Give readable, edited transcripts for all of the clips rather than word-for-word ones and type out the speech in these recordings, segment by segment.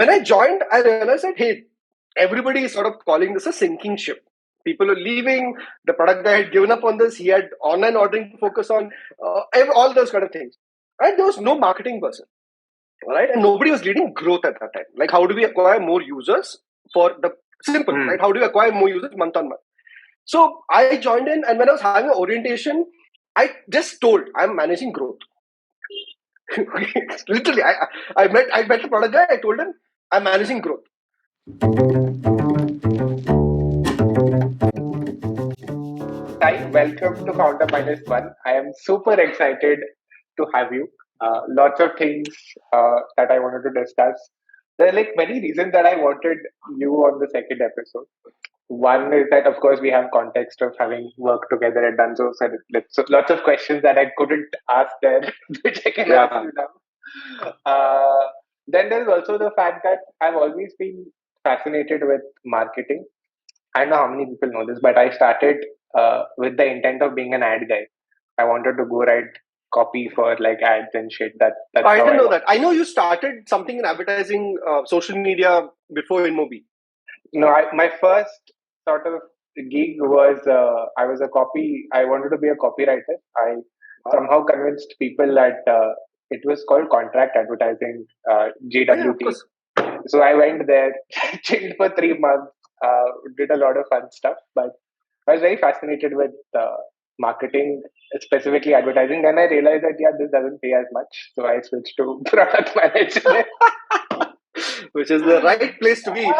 when I joined, I realized that, hey, everybody is sort of calling this a sinking ship. People are leaving. The product guy had given up on this. He had online ordering to focus on, all those kind of things. And there was no marketing person, right? And nobody was leading growth at that time. Like, how do we acquire more users for the simple, right? How do we acquire more users month on month? So I joined in, and when I was having an orientation, I just told I'm managing growth. Literally, I met the product guy. I told him I'm managing growth. Sai, welcome to Founder Minus One. I am super excited to have you. Lots of things that I wanted to discuss. There are like many reasons that I wanted you on the second episode. One is that, of course, we have context of having worked together at Dunzo. So lots of questions that I couldn't ask there, which I can ask you now. Then there's also the fact that I've always been fascinated with marketing. I don't know how many people know this, but I started with the intent of being an ad guy. I wanted to go write copy for like ads and shit. That's I didn't know that. I know you started something in advertising, social media before InMobi. No, my first sort of gig was I was a copy. I wanted to be a copywriter. I somehow convinced people that it was called contract advertising, JWT. So I went there, chilled for 3 months, did a lot of fun stuff, but I was very fascinated with marketing, specifically advertising. Then I realized that, this doesn't pay as much. So I switched to product management. Which is the right place to be.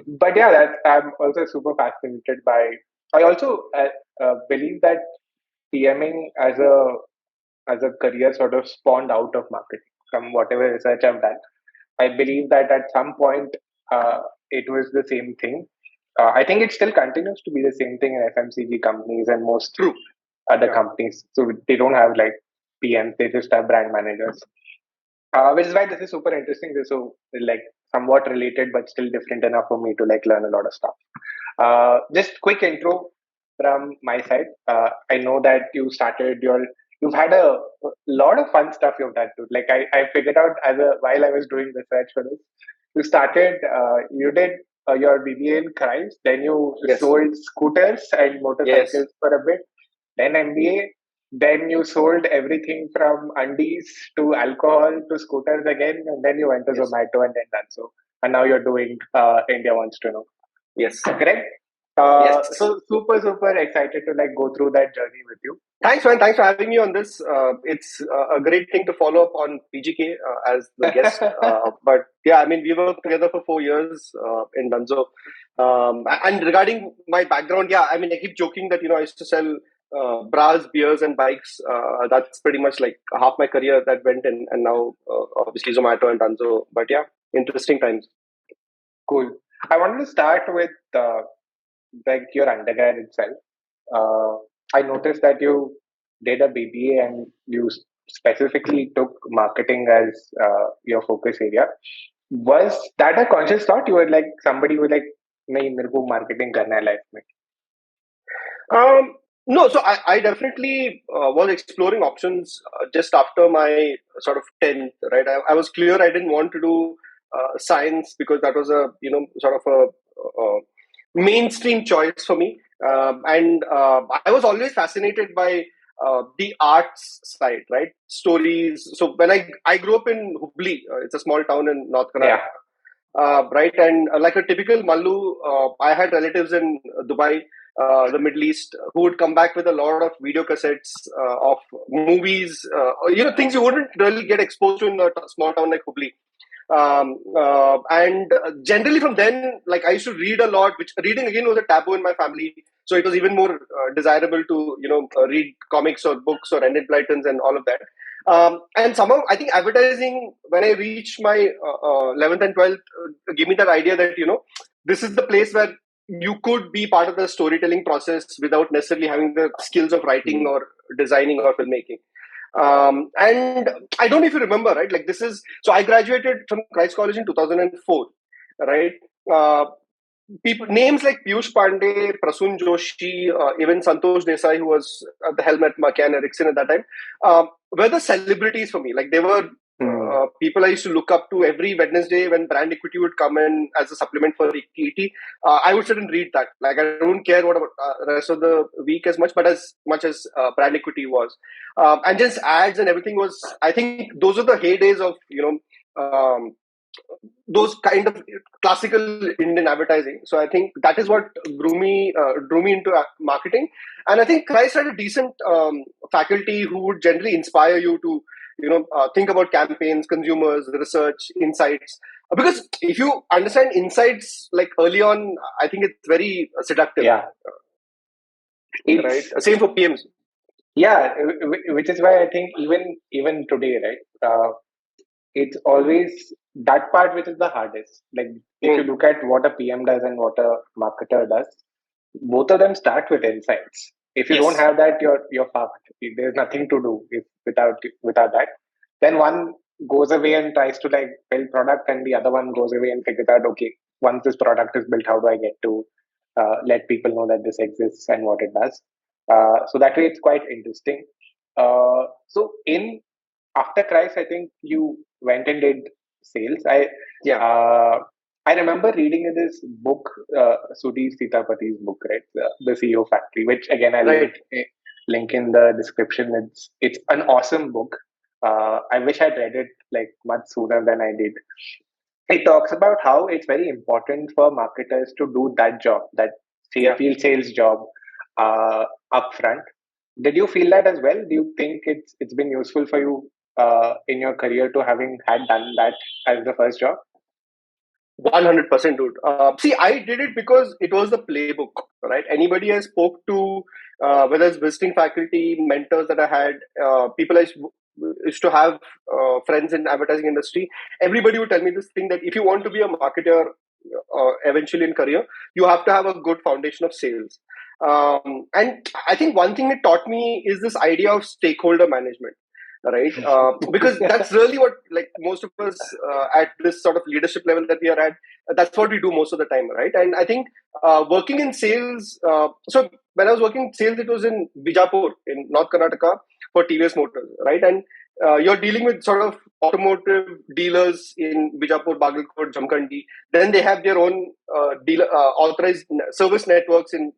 But yeah, I'm also super fascinated by. I also believe that PMing as a career sort of spawned out of marketing from whatever research I've done. I believe that at some point it was the same thing. I think it still continues to be the same thing in FMCG companies and most other companies. So they don't have like PMs; they just have brand managers. Which is why this is super interesting. This is so like somewhat related, but still different enough for me to like learn a lot of stuff. Just quick intro from my side. I know that you've had a lot of fun stuff you've done too. Like I figured out while I was doing research for this, you did your BBA in crimes, then you sold scooters and motorcycles for a bit, then MBA, then you sold everything from undies to alcohol to scooters again, and then you went to Zomato and then Dunzo. And now you're doing India Wants to Know. Yes. Correct? So super excited to like go through that journey with you. Thanks, man. Thanks for having me on this. It's a great thing to follow up on PGK as the guest. But yeah, I mean, we worked together for 4 years in Dunzo. And regarding my background, I mean, I keep joking that, I used to sell bras, beers, and bikes. That's pretty much like half my career that went in. And now, obviously, Zomato and Dunzo. But yeah, interesting times. Cool. I wanted to start with like your undergrad itself. I noticed that you did a BBA and you specifically took marketing as your focus area. Was that a conscious thought? You were like somebody who like, "Nahi, mere ko marketing karna hai life mein." No, so I definitely was exploring options just after my sort of 10th, right? I was clear I didn't want to do science because that was a, sort of a mainstream choice for me. And I was always fascinated by the arts side, right? Stories. So when I grew up in Hubli, it's a small town in North Karnataka, right? And like a typical Mallu, I had relatives in Dubai, the Middle East, who would come back with a lot of video cassettes of movies, things you wouldn't really get exposed to in a small town like Hubli. And generally from then, like I used to read a lot, which reading again was a taboo in my family. So it was even more desirable to, read comics or books or Enid Blytons and all of that. And somehow I think advertising, when I reached my 11th and 12th, gave me that idea that, this is the place where you could be part of the storytelling process without necessarily having the skills of writing or designing or filmmaking. And I don't know if you remember, right? Like so I graduated from Christ College in 2004, right? Names like Piyush Pandey, Prasun Joshi, even Santosh Desai, who was at the helm at McCann Erickson at that time, were the celebrities for me. Like they were people I used to look up to every Wednesday when brand equity would come in as a supplement for ET. I would sit and read that. Like, I don't care what about the rest of the week as much, but as much as brand equity was. And just ads and everything was, I think those are the heydays of, those kind of classical Indian advertising. So I think that is what drew me into marketing. And I think Christ had a decent faculty who would generally inspire you to, think about campaigns, consumers, research, insights. Because if you understand insights like early on, I think it's very seductive. Yeah. Right. Same for PMs. Yeah, which is why I think even today, right? It's always that part which is the hardest. Like if you look at what a PM does and what a marketer does, both of them start with insights. If you Yes. don't have that, you're fucked. There's nothing to do without that. Then one goes away and tries to like build product, and the other one goes away and figures out, okay, once this product is built, how do I get to let people know that this exists and what it does? So that way, it's quite interesting. So in after Christ, I think you went and did sales. I remember reading in this book, Sudhir Sitapathi's book, right, the CEO Factory, which again I'll link in the description. It's an awesome book. I wish I'd read it like much sooner than I did. It talks about how it's very important for marketers to do that job, that field sales job, upfront. Did you feel that as well? Do you think it's been useful for you in your career to having had done that as the first job? 100%, dude. See, I did it because it was the playbook, right? Anybody I spoke to, whether it's visiting faculty, mentors that I had, people I used to have, friends in advertising industry, everybody would tell me this thing that if you want to be a marketer eventually in career, you have to have a good foundation of sales. And I think one thing it taught me is this idea of stakeholder management, right? Because that's really what, like, most of us at this sort of leadership level that we are at, that's what we do most of the time, right? And I think working in sales, so when I was working sales, it was in Bijapur in North Karnataka for TVS Motors, right? And you're dealing with sort of automotive dealers in Bijapur, Bagalkot, Jamkhandi. Then they have their own dealer authorized service networks in,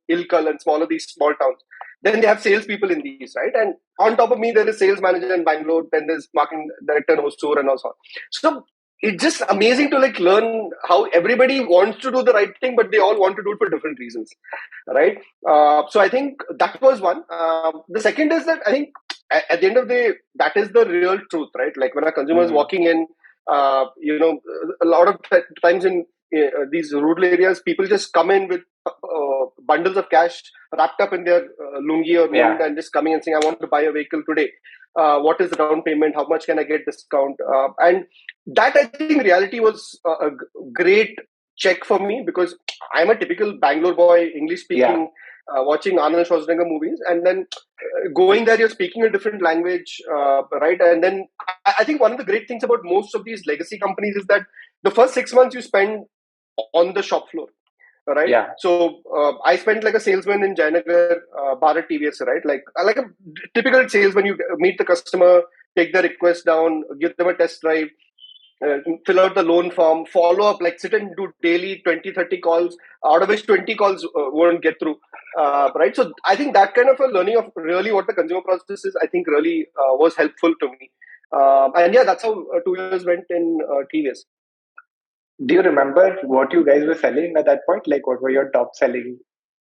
Ilkal and these small towns. Then they have salespeople in these, right? And on top of me, there is sales manager in Bangalore. Then there's marketing director in Hosur and also. So it's just amazing to like learn how everybody wants to do the right thing, but they all want to do it for different reasons, right? So I think that was one. The second is that I think at the end of the day, that is the real truth, right? Like when a consumer is walking in, a lot of times in these rural areas, people just come in with bundles of cash wrapped up in their lungi or mood and just coming and saying, I want to buy a vehicle today. What is the down payment? How much can I get discount? And that, I think, reality was a great check for me because I'm a typical Bangalore boy, English speaking, watching Arnold Schwarzenegger movies, and then going there, you're speaking a different language, right? And then I think one of the great things about most of these legacy companies is that the first 6 months you spend on the shop floor, right? Yeah. So I spent like a salesman in Jayanagar, Bharat TVS, right? Like a typical salesman, you meet the customer, take the request down, give them a test drive, fill out the loan form, follow up, like sit and do daily 20, 30 calls, out of which 20 calls won't get through, right? So I think that kind of a learning of really what the consumer process is, I think really was helpful to me. And yeah, that's how 2 years went in TVS. Do you remember what you guys were selling at that point? Like, what were your top selling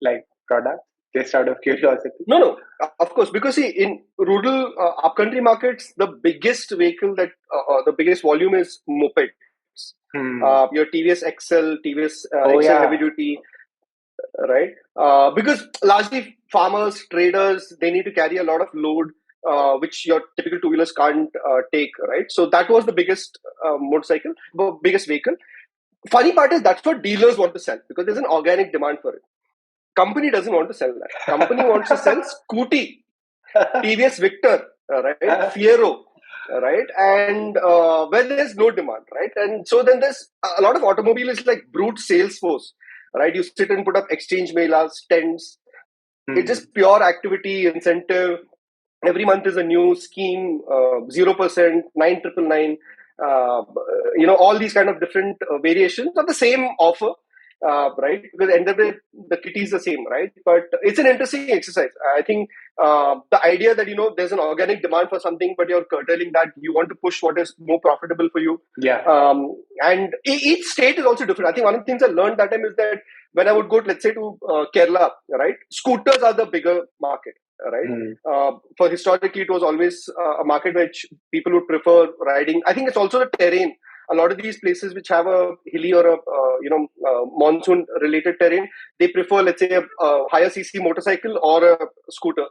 like products? Just out of curiosity. No, of course, because see, in rural upcountry markets, the biggest vehicle that the biggest volume is mopeds. Your TVS XL, TVS XL heavy duty, right? Because largely farmers, traders, they need to carry a lot of load, which your typical two-wheelers can't take, right? So that was the biggest biggest vehicle. Funny part is that's what dealers want to sell because there's an organic demand for it. Company doesn't want to sell that. Company wants to sell Scooty, TVS Victor, right? Fiero, right? And where there's no demand, right? And so then there's a lot of automobile is like brute sales force, right? You sit and put up exchange melas, tents. It's just pure activity, incentive, every month is a new scheme, 0%, 9,999, all these kind of different variations of the same offer, right? Because at the end of the day, the kitty is the same, right? But it's an interesting exercise. I think the idea that, there's an organic demand for something, but you're curtailing that, you want to push what is more profitable for you. Yeah. And each state is also different. I think one of the things I learned that time is that when I would go, let's say, to Kerala, right? Scooters are the bigger market, right? For historically, it was always a market which people would prefer riding. I think it's also the terrain. A lot of these places which have a hilly or a monsoon related terrain, they prefer, let's say, a higher cc motorcycle or a scooter.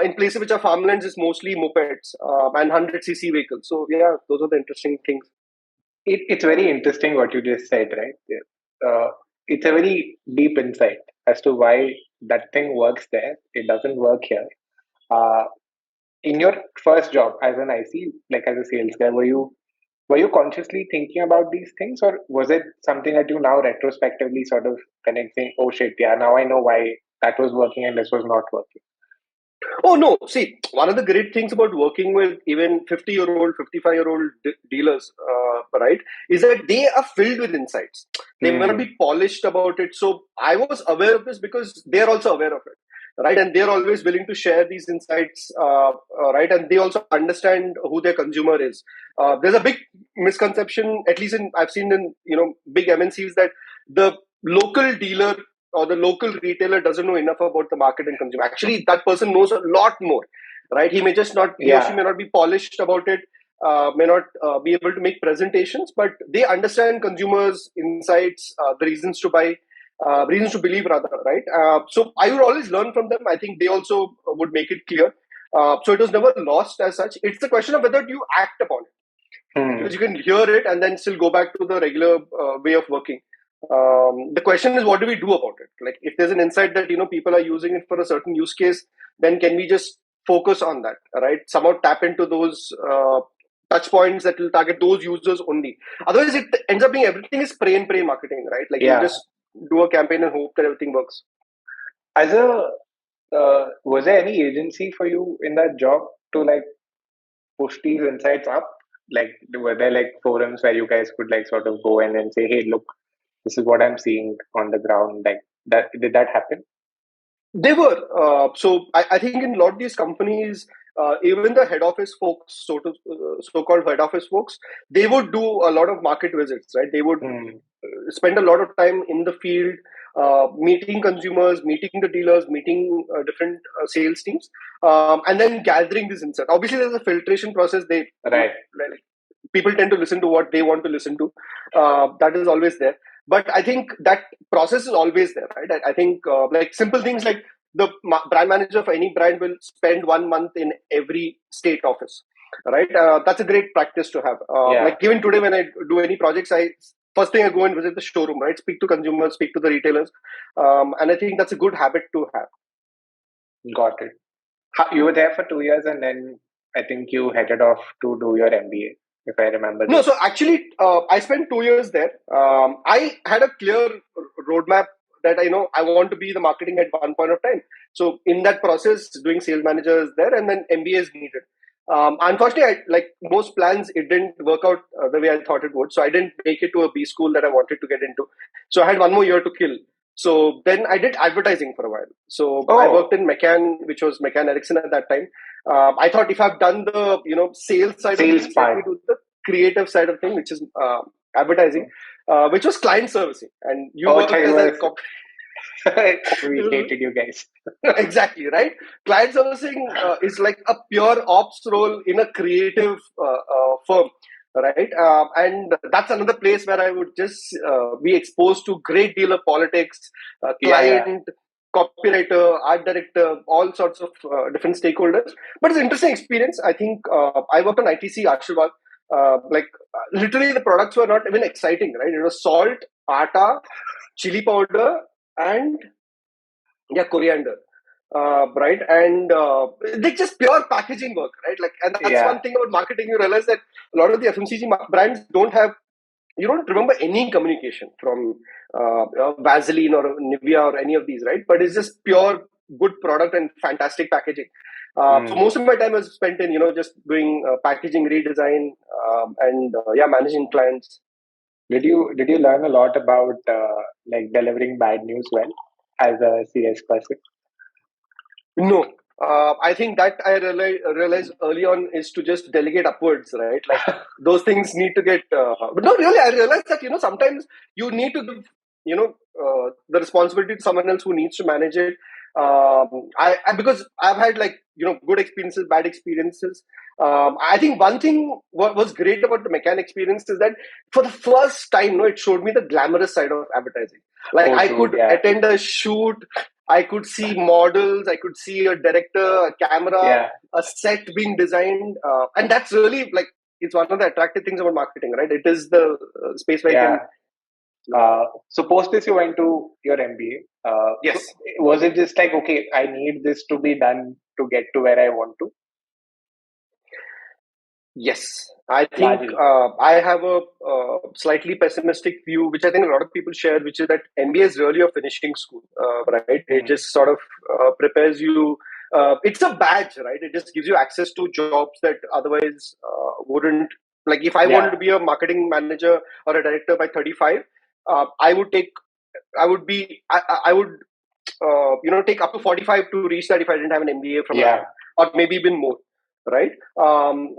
In places which are farmlands, it's mostly mopeds and 100cc vehicles. So yeah, those are the interesting things. It's very interesting what you just said, right? It's a very deep insight as to why that thing works there. It doesn't work here. Uh, in your first job as an IC, like as a sales guy, were you consciously thinking about these things, or was it something that you now retrospectively sort of connecting? Oh shit, yeah, now I know why that was working and this was not working. Oh, no. See, one of the great things about working with even 50-year-old, 55-year-old dealers, right, is that they are filled with insights. They may not be polished about it. So I was aware of this because they're also aware of it, right? And they're always willing to share these insights, right? And they also understand who their consumer is. There's a big misconception, at least I've seen in, big MNCs, that the local dealer or the local retailer doesn't know enough about the market and consumer. Actually, that person knows a lot more, right? He may just not, he or she may not be polished about it, may not be able to make presentations, but they understand consumers' insights, the reasons to buy, reasons to believe rather, right? So I would always learn from them. I think they also would make it clear. So it was never lost as such. It's the question of whether you act upon it. Because you can hear it and then still go back to the regular way of working. The question is, what do we do about it? Like, if there's an insight that people are using it for a certain use case, then can we just focus on that, right? Somehow tap into those touch points that will target those users only. Otherwise, it ends up being everything is spray and pray marketing, right? Like, you just do a campaign and hope that everything works. As a was there any agency for you in that job to like push these insights up? Like, were there like forums where you guys could like sort of go in and say, "Hey, look, this is what I'm seeing on the ground." Like that, did that happen? They were. So I think in a lot of these companies, even the head office folks, so-called head office folks, they would do a lot of market visits, right? They would spend a lot of time in the field, meeting consumers, meeting the dealers, meeting different sales teams, and then gathering this insight. Obviously, there's a filtration process. People tend to listen to what they want to listen to. That is always there. But I think that process is always there, right? I think like simple things like the brand manager for any brand will spend 1 month in every state office, right? That's a great practice to have. Like even today when I do any projects, first thing I go and visit the showroom, right? Speak to consumers, speak to the retailers. And I think that's a good habit to have. Got it. You were there for 2 years and then I think you headed off to do your MBA, if I remember. No, so actually, I spent 2 years there. I had a clear roadmap that I want to be the marketing at one point of time. So in that process, doing sales manager is there, and then MBA is needed. Unfortunately, like most plans, it didn't work out the way I thought it would. So I didn't make it to a B school that I wanted to get into. So I had 1 more year to kill. So then I did advertising for a while. So I worked in McCann, which was McCann Erickson at that time. I thought if I've done the sales side of things, let me do the creative side of things, which is advertising, which was client servicing. And you worked as a we hated you guys. Exactly, right? Client servicing is like a pure ops role in a creative firm, right? And that's another place where I would just be exposed to great deal of politics, client, copywriter, art director, all sorts of different stakeholders. But it's an interesting experience. I think I worked on ITC Ashirwad. Literally the products were not even exciting, right? It was salt, atta, chili powder, and coriander, right? And like just pure packaging work, right? Like, and that's one thing about marketing. You realize that a lot of the FMCG brands you don't remember any communication from Vaseline or Nivea or any of these, right? But it's just pure good product and fantastic packaging. So Mm. most of my time was spent in just doing packaging redesign, and managing clients. Did you learn a lot about like delivering bad news well as a CS person? No, I think that I realized early on is to just delegate upwards, right? Like those things need to get. But no, really, I realized that sometimes you need to give the responsibility to someone else who needs to manage it. I because I've had like good experiences, bad experiences. I think one thing what was great about the McCann experience is that for the first time, it showed me the glamorous side of advertising. Like Oh, I dude, could yeah, attend a shoot, I could see models, I could see a director, a camera, yeah, a set being designed, and that's really like it's one of the attractive things about marketing, right? It is the space where you yeah. can. So post this, you went to your MBA. So Yes. was it just like, okay, I need this to be done to get to where I want to? Yes, I think Largely, I have a slightly pessimistic view, which I think a lot of people share, which is that MBA is really a finishing school, right? It mm. just sort of prepares you. It's a badge, right? It just gives you access to jobs that otherwise wouldn't. Like if I wanted Yeah, to be a marketing manager or a director by 35, I would take. I would be. I would take up to 45 to reach that if I didn't have an MBA from yeah, around, or maybe even more, right?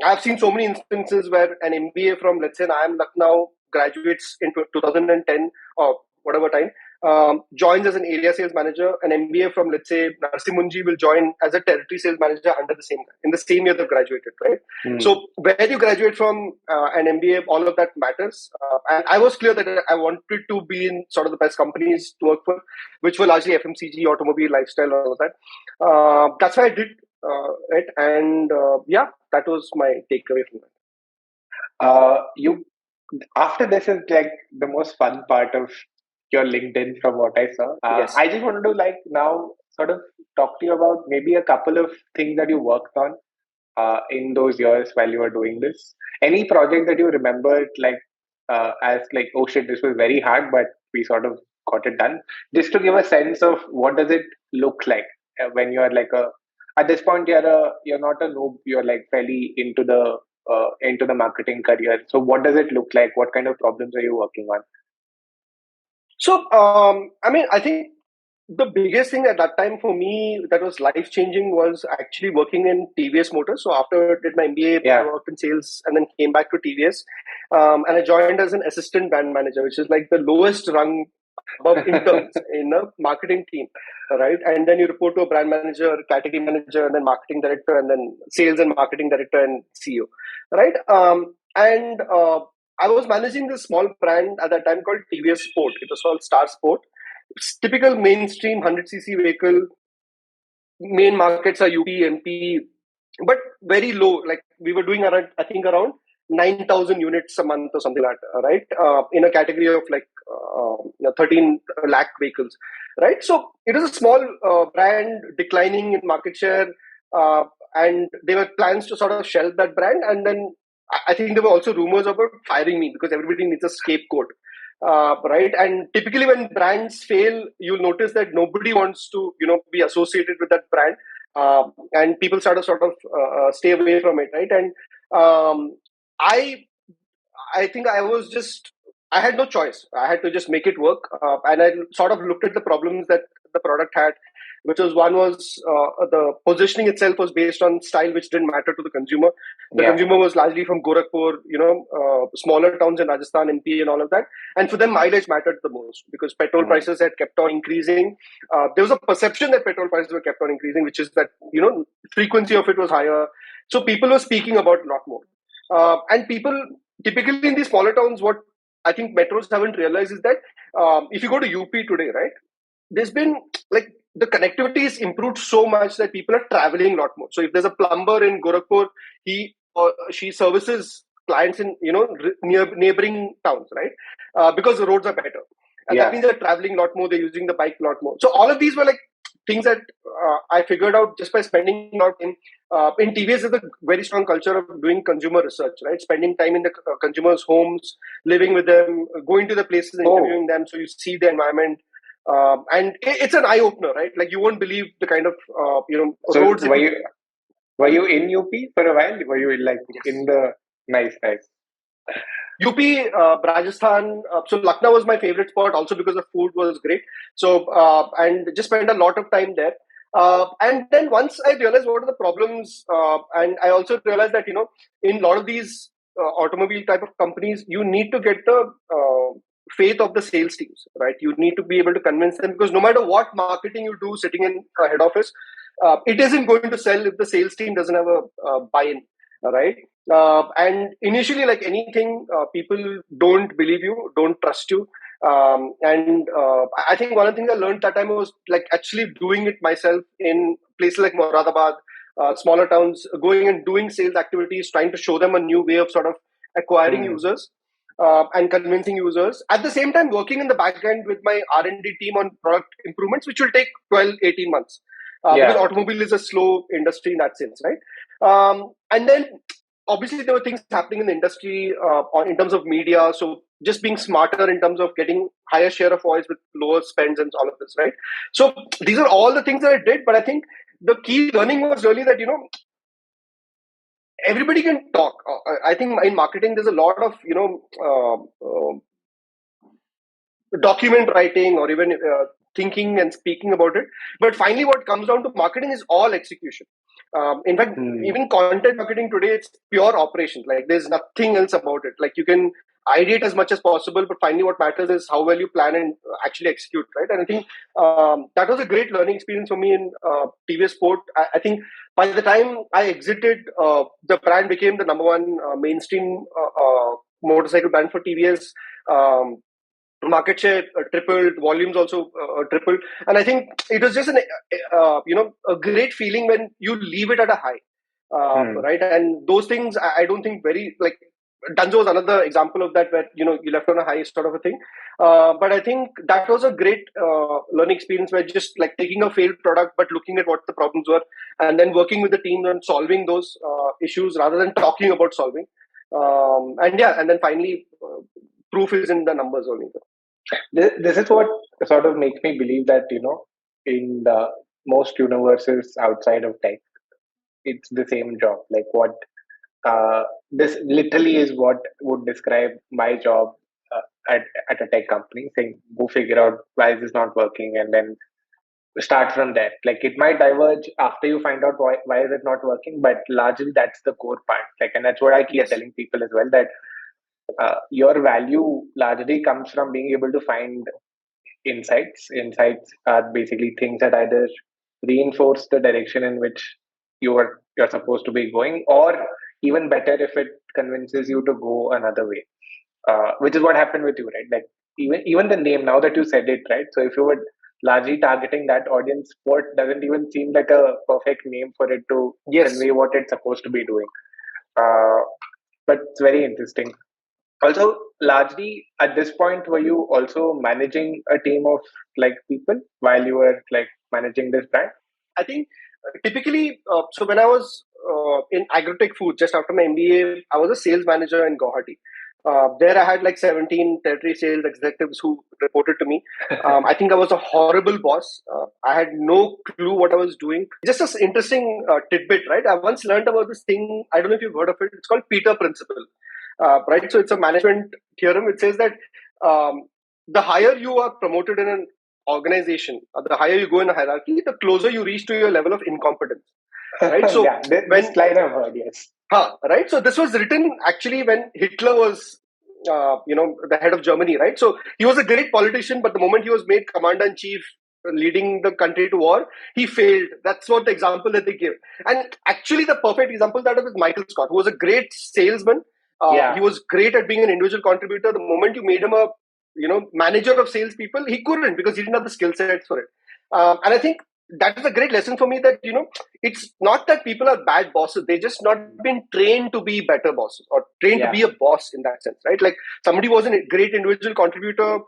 I've seen so many instances where an MBA from, let's say, I am Lucknow graduates in 2010 or whatever time, joins as an area sales manager. An MBA from, let's say, Narsimunji will join as a territory sales manager under the same guy in the same year they've graduated, right? mm. So where you graduate from, an MBA, all of that matters. And I was clear that I wanted to be in sort of the best companies to work for, which were largely FMCG, automobile, lifestyle, all of that. That's why I did it, and that was my takeaway from that. You after this is like the most fun part of your LinkedIn from what I saw. Yes. I just wanted to like now sort of talk to you about maybe a couple of things that you worked on in those years while you were doing this. Any project that you remembered like as like, oh shit, this was very hard, but we sort of got it done. Just to give a sense of what does it look like when you're like a at this point you're not a noob, you're like fairly into the marketing career. So what does it look like? What kind of problems are you working on? So, I mean, I think the biggest thing at that time for me that was life changing was actually working in TVS Motors. So after I did my MBA, I Yeah. worked in sales and then came back to TVS, and I joined as an assistant brand manager, which is like the lowest rung above interns in a marketing team, right? And then you report to a brand manager, category manager, and then marketing director, and then sales and marketing director and CEO, right? And I was managing this small brand at that time called TVS Sport. It was called Star Sport. It's typical mainstream 100cc vehicle. Main markets are UP, MP, but very low. Like we were doing around, I think around 9,000 units a month or something like that, right? In a category of like 13 lakh vehicles, right? So it was a small brand declining in market share, uh, and there were plans to sort of shelve that brand. And then I think there were also rumors about firing me because everybody needs a scapegoat. Right, and typically when brands fail, you'll notice that nobody wants to be associated with that brand, and people start to sort of stay away from it, right? And um, I I think I had no choice. I had to just make it work. And I sort of looked at the problems that the product had, which was one was the positioning itself was based on style, which didn't matter to the consumer. The Yeah. consumer was largely from Gorakhpur, smaller towns in Rajasthan, MP, and all of that. And for them, mileage mattered the most because petrol Mm. prices had kept on increasing. There was a perception that petrol prices were kept on increasing, which is that, frequency of it was higher. So people were speaking about a lot more. And people typically in these smaller towns, what I think metros haven't realized is that if you go to UP today, right, there's been like the connectivity is improved so much that people are traveling a lot more. So if there's a plumber in Gorakhpur, he or she services clients in near neighboring towns, right? Because the roads are better, and that Yeah. means they're traveling a lot more. They're using the bike a lot more. So all of these were like things that I figured out just by spending a lot of time. In TVS, there's a very strong culture of doing consumer research, right? Spending time in the consumers' homes, living with them, going to the places, Oh, interviewing them, so you see the environment. And it's an eye opener, right? Like you won't believe the kind of so roads that were you. you Were you in UP for a while? Were you like in Yes. the nice? UP, Rajasthan. So Lucknow was my favorite spot, also because the food was great. So and just spent a lot of time there. And then once I realized what are the problems, and I also realized that in a lot of these automobile type of companies, you need to get the faith of the sales teams, right? You need to be able to convince them, because no matter what marketing you do sitting in a head office, it isn't going to sell if the sales team doesn't have a buy-in, right? And initially, like anything, people don't believe you, don't trust you. And I think one of the things I learned that time was like actually doing it myself in places like Moradabad, smaller towns, going and doing sales activities, trying to show them a new way of sort of acquiring Hmm. users and convincing users. At the same time, working in the back end with my R&D team on product improvements, which will take 12, 18 months. Because Yeah. automobile is a slow industry in that sense, right? And then obviously there were things happening in the industry in terms of media, so just being smarter in terms of getting higher share of voice with lower spends and all of this, right? So these are all the things that I did, but I think the key learning was really that everybody can talk. I think in marketing there's a lot of document writing or even thinking and speaking about it. But finally, what comes down to marketing is all execution. In fact, Hmm. even content marketing today, it's pure operations. Like there's nothing else about it. Like you can ideate as much as possible, but finally, what matters is how well you plan and actually execute, right? And I think that was a great learning experience for me in TVS Sport. I think by the time I exited, the brand became the number one mainstream motorcycle brand for TVS. Market share tripled, volumes also tripled, and I think it was just a great feeling when you leave it at a high, Hmm. right? And those things I don't think very like Dunzo was another example of that, where you left on a high sort of a thing. But I think that was a great learning experience, where just like taking a failed product but looking at what the problems were and then working with the team on solving those issues rather than talking about solving. And yeah, and then finally, proof is in the numbers only. This is what sort of makes me believe that in the most universes outside of tech, it's the same job. Like what this literally is what would describe my job at a tech company, saying go figure out why is this not working, and then start from there. Like it might diverge after you find out why is it not working, but largely that's the core part. Like, and that's what I keep Yes. telling people as well, that your value largely comes from being able to find insights. Insights are basically things that either reinforce the direction in which you're supposed to be going, or even better, if it convinces you to go another way. Which is what happened with you, right? Like even the name, now that you said it, right? So if you were largely targeting that audience, sport doesn't even seem like a perfect name for it to Yes. convey what it's supposed to be doing. Uh, but it's very interesting. Also, largely at this point, were you also managing a team of like people while you were like managing this brand? I think typically, so when I was in agritech food just after my MBA, I was a sales manager in Guwahati. There I had like 17 territory sales executives who reported to me. I think I was a horrible boss. I had no clue what I was doing. Just an interesting tidbit, right? I once learned about this thing. I don't know if you've heard of it. It's called Peter Principle, right? So it's a management theorem. It says that the higher you are promoted in an organization, the higher you go in a hierarchy, the closer you reach to your level of incompetence, right? So Yeah, this when line I've heard, yes. right, so this was written actually when Hitler was the head of Germany, right? So he was a great politician, but the moment he was made commander in chief, leading the country to war, he failed. That's what the example that they give. And actually the perfect example that is Michael Scott, who was a great salesman. He Yeah, was great at being an individual contributor. The moment you made him a manager of salespeople, he couldn't, because he didn't have the skill sets for it. And I think that is a great lesson for me, that it's not that people are bad bosses. They just not been trained to be better bosses, or trained to yeah, be a boss in that sense, right? Like somebody was a great individual contributor.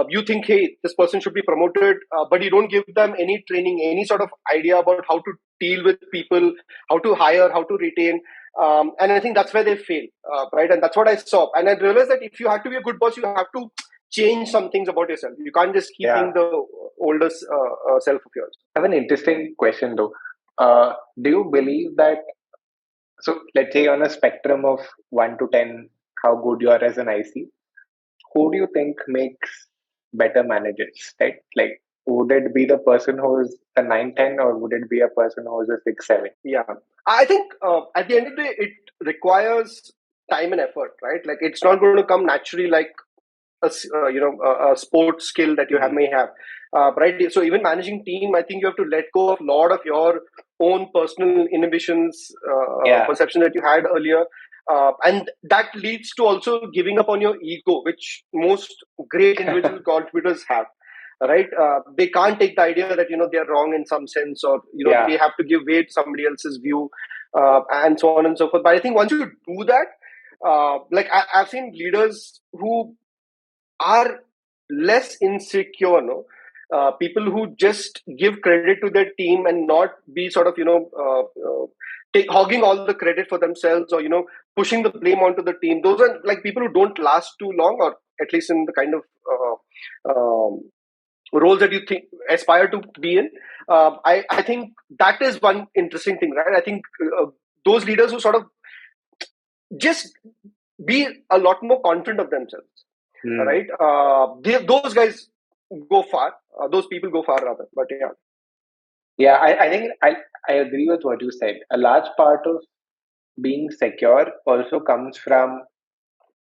You think, hey, this person should be promoted, but you don't give them any training, any sort of idea about how to deal with people, how to hire, how to retain. And I think that's where they fail, right? And that's what I saw. And I realized that if you have to be a good boss, you have to change some things about yourself. You can't just keep yeah. being the oldest self of yours. I have an interesting question though. Do you believe that? So let's say on a spectrum of 1 to 10, how good you are as an IC, who do you think makes better managers? Right? Like, would it be the person who's a 9, 10, or would it be a person who's a 6, 7? Yeah, I think at the end of the day, it requires time and effort, right? Like it's not going to come naturally like a sports skill that you have Hmm. may have, right? So even managing team, I think you have to let go of a lot of your own personal inhibitions, Yeah. perception that you had earlier, and that leads to also giving up on your ego, which most great individual contributors have. Right, they can't take the idea that they're wrong in some sense, or Yeah. they have to give way to somebody else's view, and so on and so forth. But I think once you do that, like I've seen leaders who are less insecure, no? People who just give credit to their team and not be sort of, hogging all the credit for themselves, or, pushing the blame onto the team. Those are like people who don't last too long, or at least in the kind of roles that you think aspire to be in. I think that is one interesting thing, right? I think those leaders who sort of just be a lot more confident of themselves, Hmm. right? Those guys go far. Those people go far rather. But yeah, Yeah, I think I agree with what you said. A large part of being secure also comes from,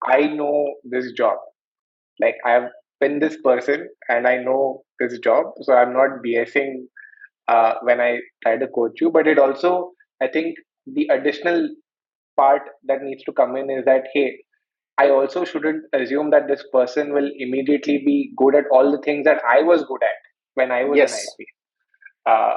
I know this job. Like, I've been this person and I know this job, so I'm not BSing when I try to coach you. But it also, I think, the additional part that needs to come in is that, hey, I also shouldn't assume that this person will immediately be good at all the things that I was good at when I was an yes, IC. Uh,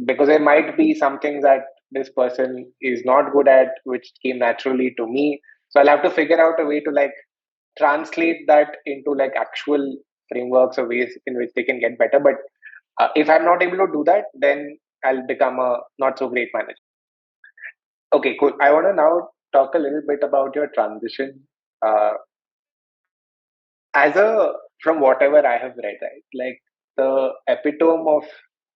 because there might be something that this person is not good at, which came naturally to me. So I'll have to figure out a way to like translate that into like actual frameworks or ways in which they can get better. But if I'm not able to do that, then I'll become a not so great manager. Okay, cool. I want to now talk a little bit about your transition. Uh, as a From whatever I have read, right, like the epitome of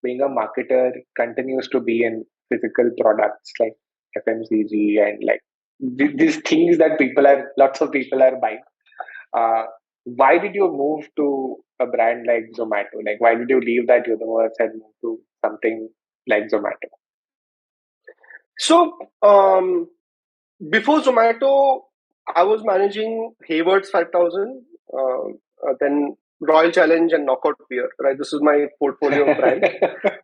being a marketer continues to be in physical products like FMCG and like these things that lots of people are buying. Uh, why did you move to a brand like Zomato? Like, why did you leave that universe and move to something like Zomato? so before Zomato, I was managing Hayward's 5000, then Royal Challenge and Knockout Beer. Right, this is my portfolio of brands.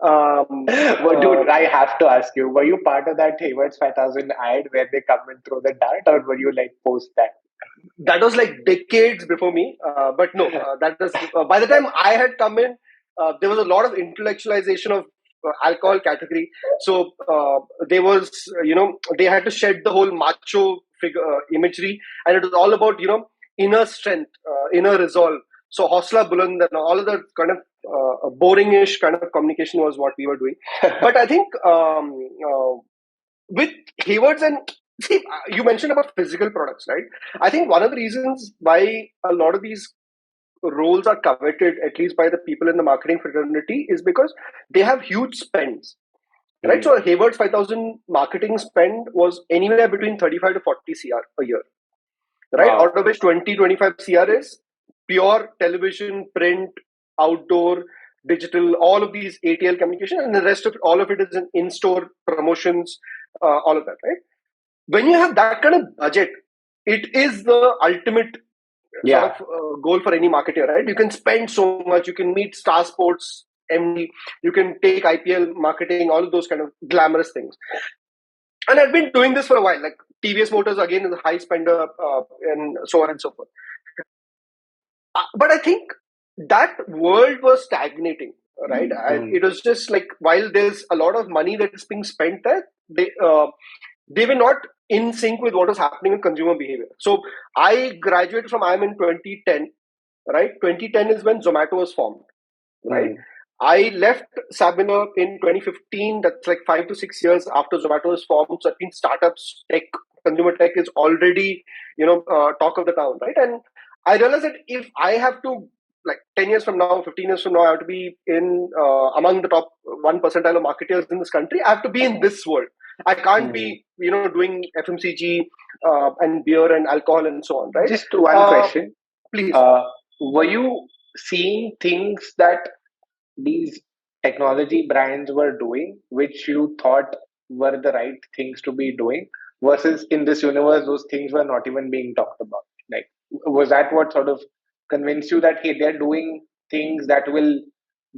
Um, Well, uh, dude, I have to ask you, were you part of that Hayward's 5000 ad where they come and throw the dart, or were you like post that? that was like decades before me, but no, that was by the time I had come in, there was a lot of intellectualization of alcohol category. So there was, they had to shed the whole macho figure imagery, and it was all about inner strength, inner resolve. So Hosla Buland and all of that kind of boringish kind of communication was what we were doing. But I think with Haywards, and see, you mentioned about physical products, right? I think one of the reasons why a lot of these roles are coveted, at least by the people in the marketing fraternity, is because they have huge spends, right? Hmm. So Hayward's 5000 marketing spend was anywhere between 35 to 40 CR a year, right? Wow. Out of which 20-25 CR is pure television, print, outdoor, digital, all of these ATL communication, and the rest of all of it is in store promotions, all of that, right? When you have that kind of budget, it is the ultimate sort of Yeah. goal for any marketer, right? You can spend so much, you can meet Star Sports MD, you can take IPL marketing, all of those kind of glamorous things. And I've been doing this for a while. Like TVS Motors again is a high spender, and so on and so forth. But I think that world was stagnating, right? Hmm. It was just like while there's a lot of money that is being spent there, they were not in sync with what was happening in consumer behavior. So I graduated from IIM in 2010, right? 2010 is when Zomato was formed, right? Hmm. I left Sabina in 2015. That's like 5 to 6 years after Zomato was formed. So I think startups, tech, consumer tech is already, talk of the town, right? And I realized that if I have to like 10 years from now, 15 years from now, I have to be in among the top 1% of marketers in this country. I have to be in this world. I can't be, doing FMCG and beer and alcohol and so on, right? Just one question. Please. Were you seeing things that these technology brands were doing, which you thought were the right things to be doing, versus in this universe, those things were not even being talked about? Like, was that what sort of convinced you that, hey, they're doing things that will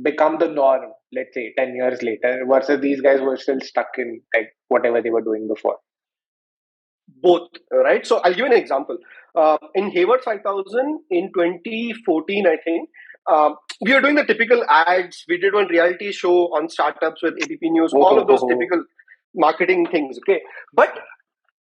become the norm, let's say 10 years later, versus these guys were still stuck in like whatever they were doing before? Both, right? So I'll give you an example. In Hayward 5000 in 2014, I think, we were doing the typical ads. We did one reality show on startups with ABP News, all of those typical marketing things. Okay, but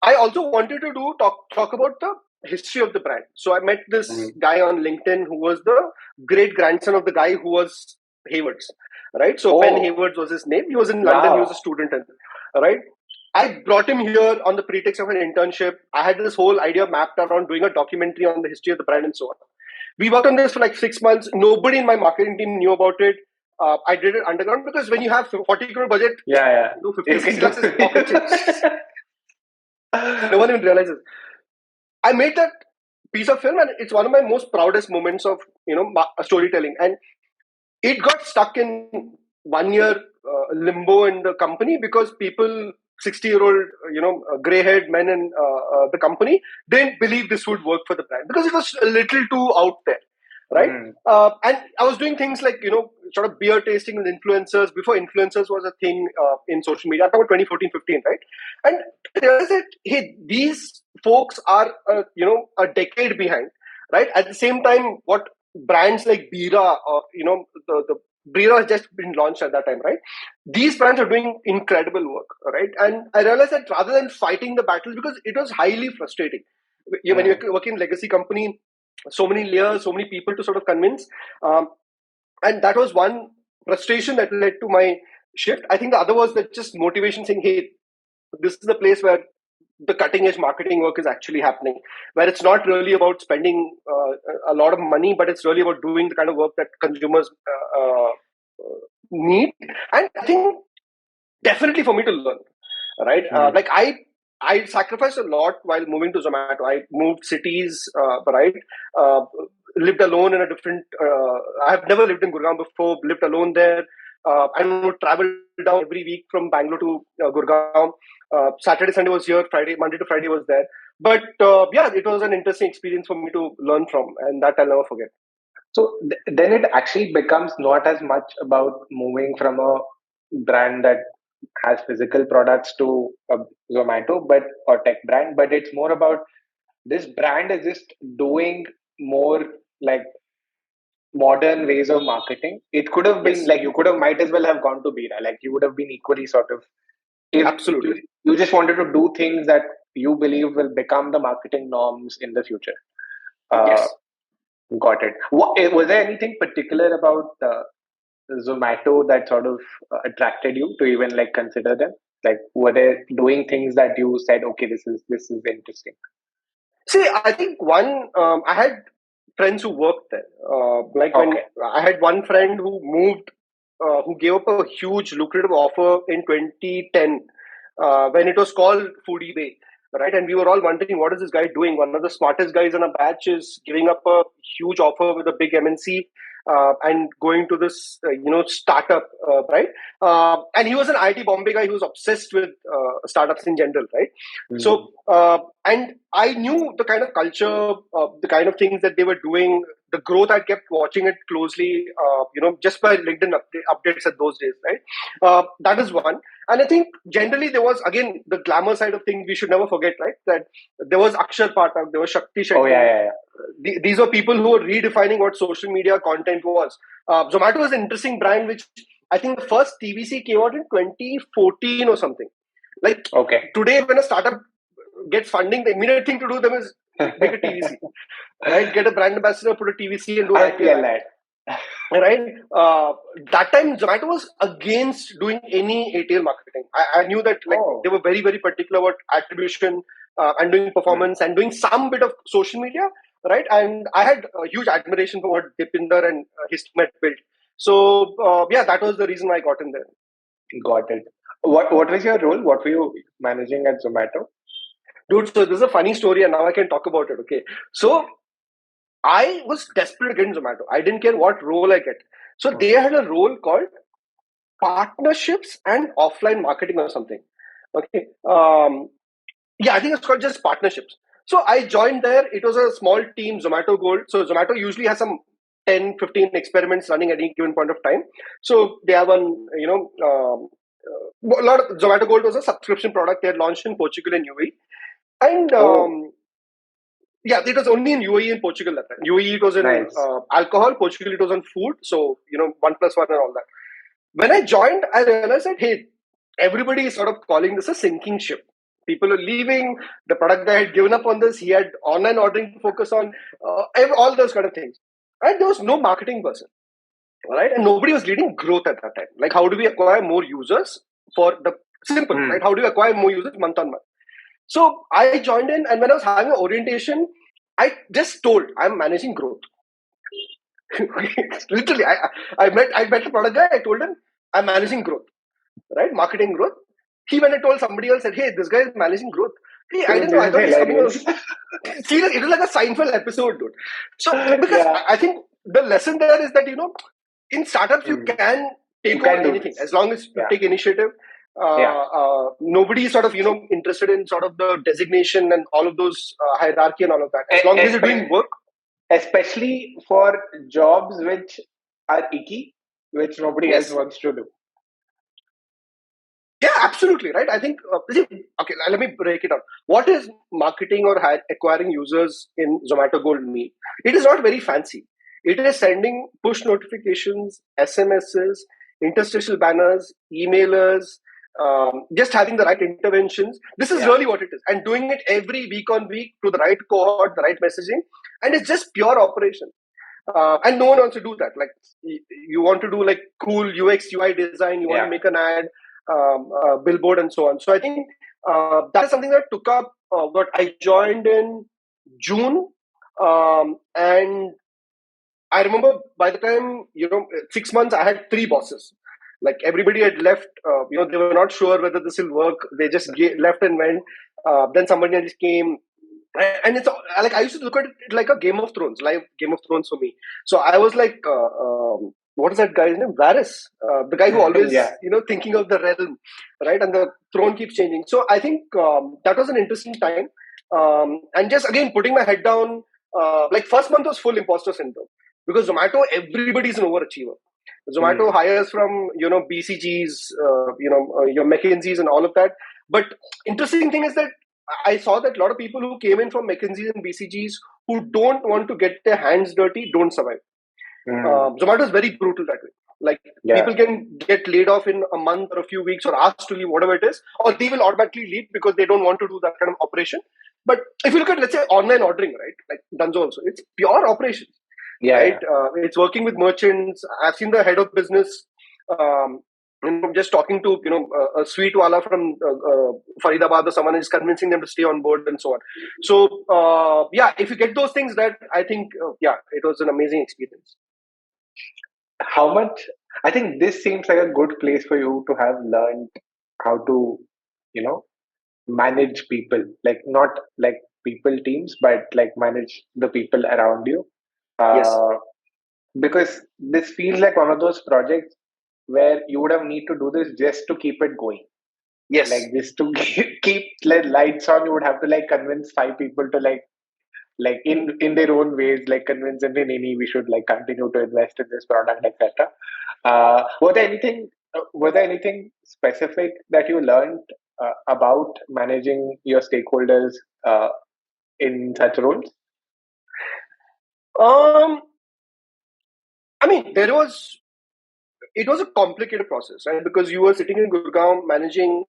I also wanted to talk about the history of the brand. So I met this guy on LinkedIn who was the great grandson of the guy who was Hayward's, right? So Ben Hayward was his name. He was in London. He was a student, right? I brought him here on the pretext of an internship. I had this whole idea mapped around doing a documentary on the history of the brand and so on. We worked on this for like 6 months. Nobody in my marketing team knew about it. I did it underground because when you have 40 crore budget, 50 lakhs is pocket change. No one even realizes. I made that piece of film, and it's one of my most proudest moments of storytelling. And it got stuck in 1 year limbo in the company because people, 60-year-old, gray-haired men in the company didn't believe this would work for the brand because it was a little too out there, right? And I was doing things like, sort of beer tasting with influencers before influencers was a thing in social media. I'm talking about 2014, 15, right? And I realized that, hey, these folks are, a decade behind, right? At the same time, what brands like Bira, or the Bira has just been launched at that time, right? These brands are doing incredible work, right? And I realized that rather than fighting the battles, because it was highly frustrating. When you're working in legacy company, so many layers, so many people to sort of convince, and that was one frustration that led to my shift. I think the other was that just motivation, saying, "Hey, this is the place where the cutting edge marketing work is actually happening, where it's not really about spending a lot of money, but it's really about doing the kind of work that consumers need." And I think definitely for me to learn, right? Like I sacrificed a lot while moving to Zomato. I moved cities, right? Lived alone in a different. I have never lived in Gurgaon before. Lived alone there. I would travel down every week from Bangalore to Gurgaon. Saturday, Sunday was here. Monday to Friday was there. But yeah, it was an interesting experience for me to learn from, and that I'll never forget. So then it actually becomes not as much about moving from a brand that has physical products to a Zomato, or tech brand, but it's more about this brand is just doing more like modern ways of marketing. It could have been like you could have might as well have gone to Bira. Like you would have been equally sort of absolutely. You just wanted to do things that you believe will become the marketing norms in the future. Yes. Got it. Was there anything particular about Zomato that sort of attracted you to even like consider them? Like, were they doing things that you said, okay, this is interesting? See, I think one, I had friends who worked there. When I had one friend who moved, who gave up a huge lucrative offer in 2010 when it was called Foodie Bay, right? And we were all wondering, what is this guy doing? One of the smartest guys in a batch is giving up a huge offer with a big MNC. And going to this, startup, right? And he was an IT Bombay guy who was obsessed with startups in general, right? So, and I knew the kind of culture, the kind of things that they were doing, the growth. I kept watching it closely, just by LinkedIn updates at those days, right? That is one. And I think generally there was, again, the glamour side of things we should never forget, right? That there was Akshar Pathak, there was Shakti Shetty. Oh, yeah. These are people who were redefining what social media content was. Zomato was an interesting brand, which I think the first TVC came out in 2014 or something. Like today, when a startup gets funding, the immediate thing to do them is make a TVC, right? Get a brand ambassador, put a TVC, and do IPL. Right? That time, Zomato was against doing any ATL marketing. I knew that they were very, very particular about attribution and doing performance and doing some bit of social media, right? And I had a huge admiration for what Dipinder and his team had built. So yeah, that was the reason why I got in there. Got it. What was your role? What were you managing at Zomato? Dude, so this is a funny story, and now I can talk about it. Okay, so I was desperate to get in Zomato. I didn't care what role I get. So they had a role called partnerships and offline marketing or something. Okay. Yeah, I think it's called just partnerships. So I joined there. It was a small team, Zomato Gold. So Zomato usually has some 10, 15 experiments running at any given point of time. So they have one, a lot of Zomato Gold was a subscription product they had launched in Portugal and UAE. And Oh, yeah, it was only in UAE and Portugal at that time. UAE it was in nice. alcohol, Portugal it was on food. So, 1+1 and all that. When I joined, I realized that, hey, everybody is sort of calling this a sinking ship. People are leaving. The product guy had given up on this. He had online ordering to focus on, all those kind of things. And there was no marketing person, right? And nobody was leading growth at that time. Like, how do we acquire more users for the simple, right? How do we acquire more users month on month? So I joined in, and when I was having an orientation, I just told I'm managing growth. Literally, I met the product guy. I told him I'm managing growth, right? Marketing growth. He went and told somebody else, said, "Hey, this guy is managing growth." Hey, I didn't know. I This is thought he's coming on. hilarious. Seriously, it was like a Seinfeld episode, dude. So because Yeah. I think the lesson there is that in startups you can take You can over do anything this. as long as you Yeah. take initiative. Yeah. Nobody is sort of interested in sort of the designation and all of those hierarchy and all of that. As E- long as you're doing work. Especially for jobs which are icky, which nobody else Yes. wants to do. Yeah, absolutely, right. I think, okay, let me break it down. What is marketing or acquiring users in Zomato Gold mean? It is not very fancy. It is sending push notifications, SMSs, interstitial banners, emailers, just having the right interventions. This is Yeah. really what it is. And doing it every week on week to the right cohort, the right messaging. And it's just pure operation. And no one wants to do that. Like, you want to do like cool UX, UI design, you want to Yeah. make an ad, billboard and so on. So I think that is something that took up what I joined in June. And I remember by the time, 6 months, I had 3 bosses. Like everybody had left, they were not sure whether this will work. They just left and went. Then somebody else came. And it's like I used to look at it like a Game of Thrones, live Game of Thrones for me. So I was like, what is that guy's name? Varys, the guy who always, Yeah. thinking of the realm, right? And the throne keeps changing. So I think that was an interesting time. And just again, putting my head down, like first month was full imposter syndrome because Zomato, everybody's an overachiever. Zomato hires from, BCGs, your McKinsey's and all of that. But interesting thing is that I saw that a lot of people who came in from McKinsey's and BCGs who don't want to get their hands dirty don't survive. Zomato is very brutal that way. Like people can get laid off in a month or a few weeks or asked to leave, whatever it is, or they will automatically leave because they don't want to do that kind of operation. But if you look at, let's say, online ordering, right, like Dunzo also, it's pure operations. Yeah. Right? It's working with merchants. I've seen the head of business just talking to a sweet wala from Faridabad or someone is convincing them to stay on board and so on. So yeah, if you get those things right, I think it was an amazing experience. How much? I think this seems like a good place for you to have learned how to, manage people. Like not like people teams, but like manage the people around you. Yes. Because this feels like one of those projects where you would have need to do this just to keep it going. Yes. Like this to keep like lights on, you would have to like convince 5 people to like in their own ways, like convince them in any we should like continue to invest in this product, etc. Were there anything specific that you learned about managing your stakeholders in such roles? I mean, it was a complicated process, right? Because you were sitting in Gurgaon managing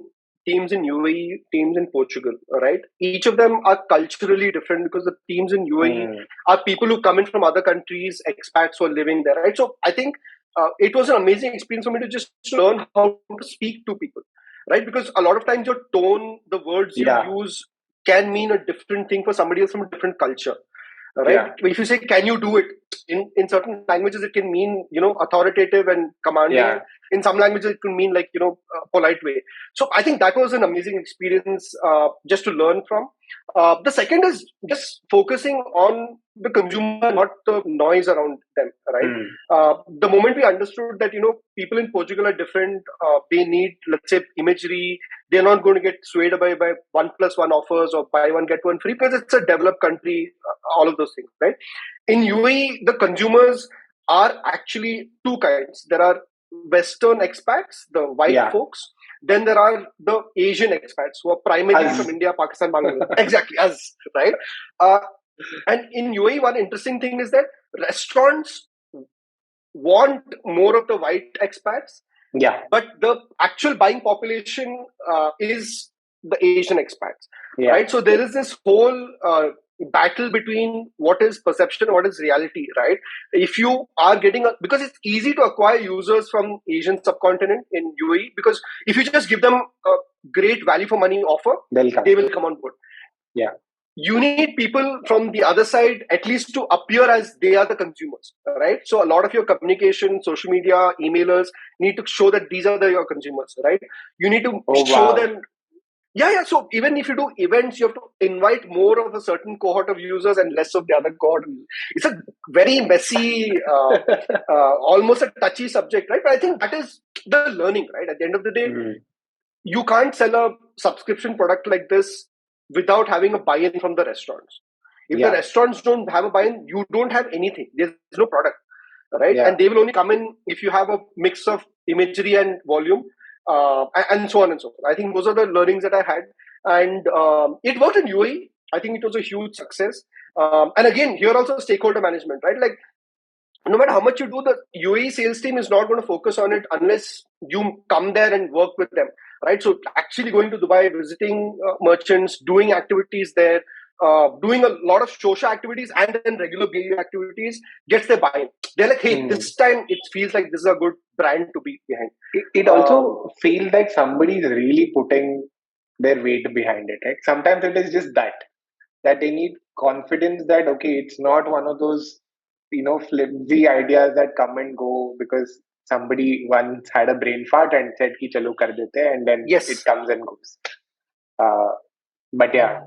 teams in UAE, teams in Portugal, right? Each of them are culturally different because the teams in UAE are people who come in from other countries, expats who are living there, right? So I think it was an amazing experience for me to just learn how to speak to people, right? Because a lot of times your tone, the words you use can mean a different thing for somebody else from a different culture. right? Yeah. If you say, can you do it? In certain languages, it can mean, authoritative and commanding. Yeah. In some languages, it can mean like, a polite way. So I think that was an amazing experience just to learn from. The second is just focusing on the consumer, not the noise around them, right? The moment we understood that, people in Portugal are different, they need, let's say, imagery. They're not going to get swayed by 1+1 offers or buy one, get one free, because it's a developed country, all of those things, right? In UAE, the consumers are actually two kinds. There are Western expats, the white folks. Then there are the Asian expats who are primarily from India, Pakistan, Bangladesh. Exactly, us, right? And in UAE, one interesting thing is that restaurants want more of the white expats. Yeah. But the actual buying population is the Asian expats, right? So there is this whole battle between what is perception and what is reality, right? If you are because it's easy to acquire users from Asian subcontinent in UAE, because if you just give them a great value for money offer, they will come on board. Yeah. You need people from the other side at least to appear as they are the consumers, right? So a lot of your communication, social media, emailers need to show that these are your consumers, right? You need to show them. Yeah. So even if you do events, you have to invite more of a certain cohort of users and less of the other cohort of users. It's a very messy, almost a touchy subject, right? But I think that is the learning, right? At the end of the day, you can't sell a subscription product like this without having a buy-in from the restaurants. If the restaurants don't have a buy-in, you don't have anything. There's no product, right? And they will only come in if you have a mix of imagery and volume, and so on and so forth. I think those are the learnings that I had. And it worked in UAE. I think it was a huge success. And again, here also stakeholder management, right? Like, no matter how much you do, the UAE sales team is not going to focus on it unless you come there and work with them, right? So actually going to Dubai, visiting merchants, doing activities there, doing a lot of social activities and then regular BAU activities gets their buy-in. They're like, hey, this time it feels like this is a good brand to be behind. It also feels like somebody is really putting their weight behind it, right? Sometimes it is just that they need confidence that, okay, it's not one of those, flimsy ideas that come and go because somebody once had a brain fart and said ki chalo kar dete, and then it comes and goes. But yeah,